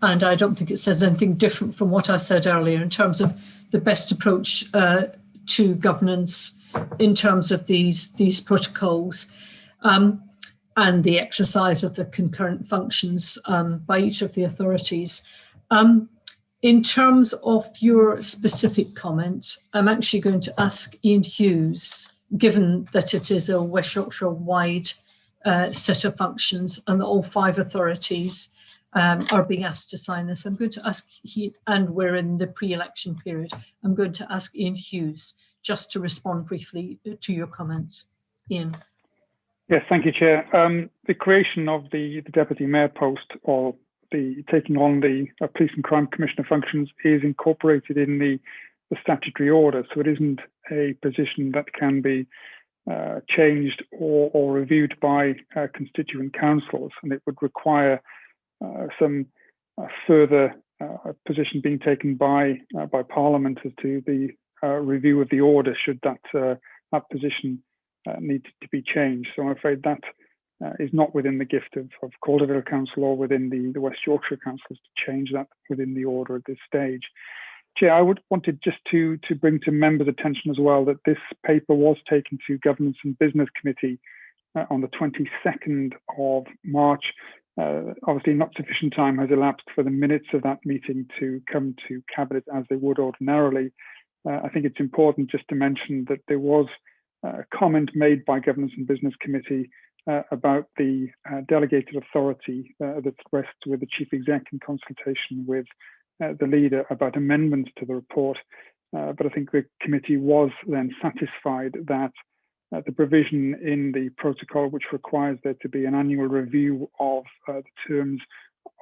I don't think it says anything different from what I said earlier in terms of the best approach to governance in terms of these protocols and the exercise of the concurrent functions by each of the authorities. In terms of your specific comment, I'm actually going to ask Ian Hughes, given that it is a West Yorkshire-wide set of functions and that all 5 authorities are being asked to sign this. I'm going to ask, and we're in the pre-election period, I'm going to ask Ian Hughes just to respond briefly to your comment. Ian. Yes, thank you, Chair. The creation of the Deputy Mayor post, or the taking on the Police and Crime Commissioner functions, is incorporated in the statutory order, so it isn't a position that can be changed or reviewed by constituent councils, and it would require some further position being taken by Parliament as to the review of the order should that position need to be changed. So I'm afraid that is not within the gift of Calderdale Council or within the West Yorkshire Councils to change that within the order at this stage. Chair, I wanted just to bring to members' attention as well that this paper was taken to Governance and Business Committee on the 22nd of March. Obviously, not sufficient time has elapsed for the minutes of that meeting to come to Cabinet as they would ordinarily. I think it's important just to mention that there was a comment made by Governance and Business Committee about the delegated authority that rests with the Chief Exec in consultation with the leader about amendments to the report. But I think the committee was then satisfied that the provision in the protocol, which requires there to be an annual review of the terms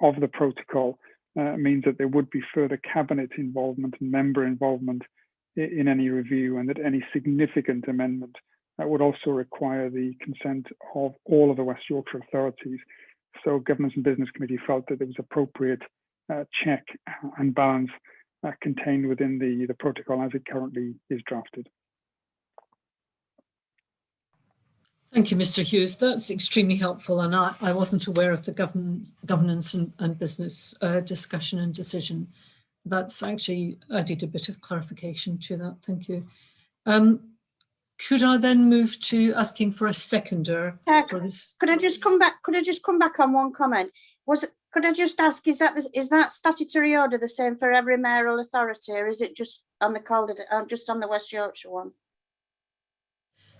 of the protocol, means that there would be further cabinet involvement and member involvement in any review, and that any significant amendment would also require the consent of all of the West Yorkshire authorities. So Governance and Business Committee felt that there was appropriate check and balance contained within the protocol as it currently is drafted. Thank you, Mr. Hughes. That's extremely helpful, and I wasn't aware of the governance and business discussion and decision. That's actually added a bit of clarification to that. Thank you. Could I then move to asking for a seconder for this? Could I just come back? Could I just come back on one comment? Could I just ask, is that statutory order the same for every mayoral authority, or is it just on the Calderdale, just on the West Yorkshire one?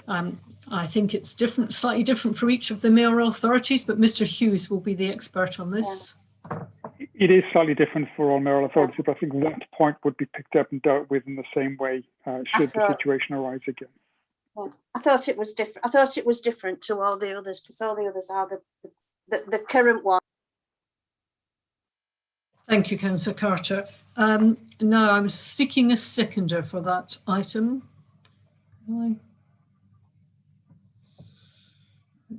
I think it's different, slightly different for each of the mayoral authorities, but Mr. Hughes will be the expert on this. Yeah. It is slightly different for all mayoral authorities, but I think that point would be picked up and dealt with in the same way should the situation arise again. Yeah. I thought it was different. I thought it was different to all the others, because all the others are the current one. Thank you, Councillor Carter. Now I was seeking a seconder for that item.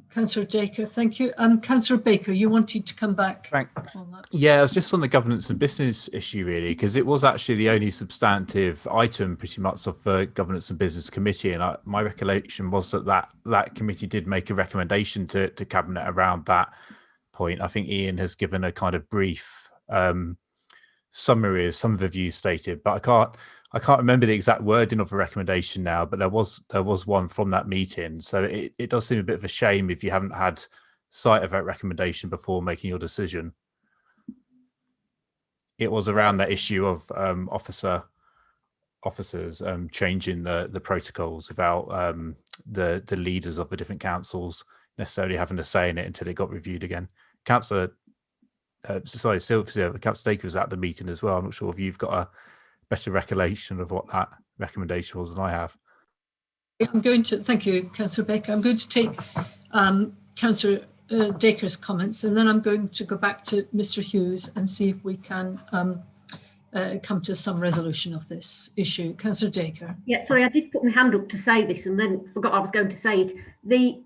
Councillor Dacre, thank you. Councillor Baker, you wanted to come back on that. Yeah, it was just on the governance and business issue, really, because it was actually the only substantive item pretty much of the Governance and Business Committee. And my recollection was that committee did make a recommendation to Cabinet around that point. I think Ian has given a kind of brief summary of some of the views stated, but I can't remember the exact wording of the recommendation now, but there was one from that meeting. So it does seem a bit of a shame if you haven't had sight of that recommendation before making your decision. It was around that issue of officers changing the protocols without the leaders of the different councils necessarily having a say in it until it got reviewed again. Councillor Councillor Dacre was at the meeting as well. I'm not sure if you've got a better recollection of what that recommendation was than I have. I'm going to, thank you, Councillor Baker. I'm going to take Councillor Dacre's comments, and then I'm going to go back to Mr. Hughes and see if we can come to some resolution of this issue. Councillor Dacre. Yeah, sorry, I did put my hand up to say this and then forgot I was going to say it.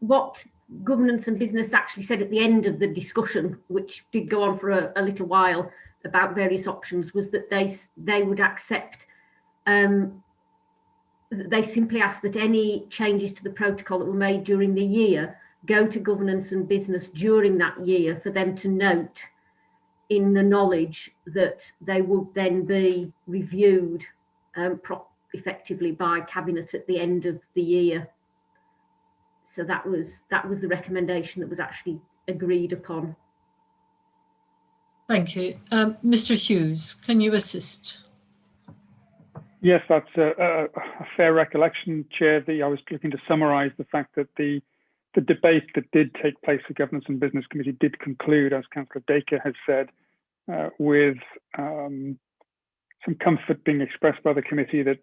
What Governance and Business actually said at the end of the discussion, which did go on for a little while, about various options, was that they would accept, they simply asked that any changes to the protocol that were made during the year go to Governance and Business during that year for them to note, in the knowledge that they would then be reviewed effectively by Cabinet at the end of the year. So that was the recommendation that was actually agreed upon. Thank you. Mr. Hughes, can you assist? Yes, that's a fair recollection, Chair. I was looking to summarise the fact that the debate that did take place at Governance and Business Committee did conclude, as Councillor Dacre has said, with some comfort being expressed by the committee that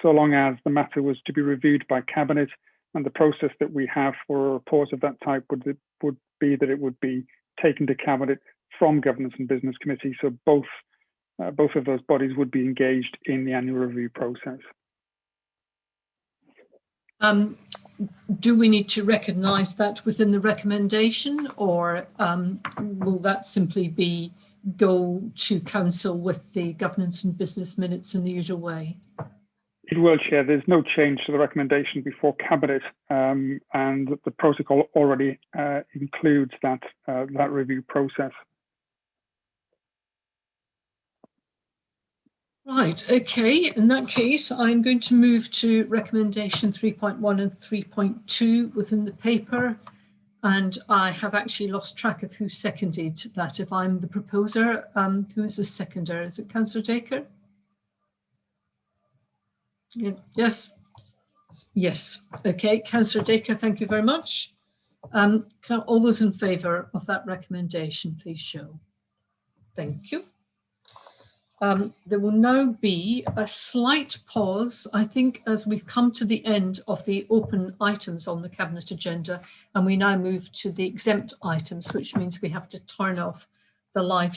so long as the matter was to be reviewed by Cabinet, and the process that we have for a report of that type would be that it would be taken to Cabinet from Governance and Business Committee, so both of those bodies would be engaged in the annual review process. Do we need to recognise that within the recommendation, or will that simply go to Council with the Governance and Business minutes in the usual way? It will, Chair. There's no change to the recommendation before Cabinet, and the protocol already includes that review process. Right, okay. In that case, I'm going to move to recommendation 3.1 and 3.2 within the paper. And I have actually lost track of who seconded that. If I'm the proposer, who is the seconder? Is it Councillor Dacre? Yes. Yes. Okay, Councillor Dacre, thank you very much. Can all those in favour of that recommendation, please show. Thank you. There will now be a slight pause, I think, as we've come to the end of the open items on the Cabinet agenda, and we now move to the exempt items, which means we have to turn off the live stream.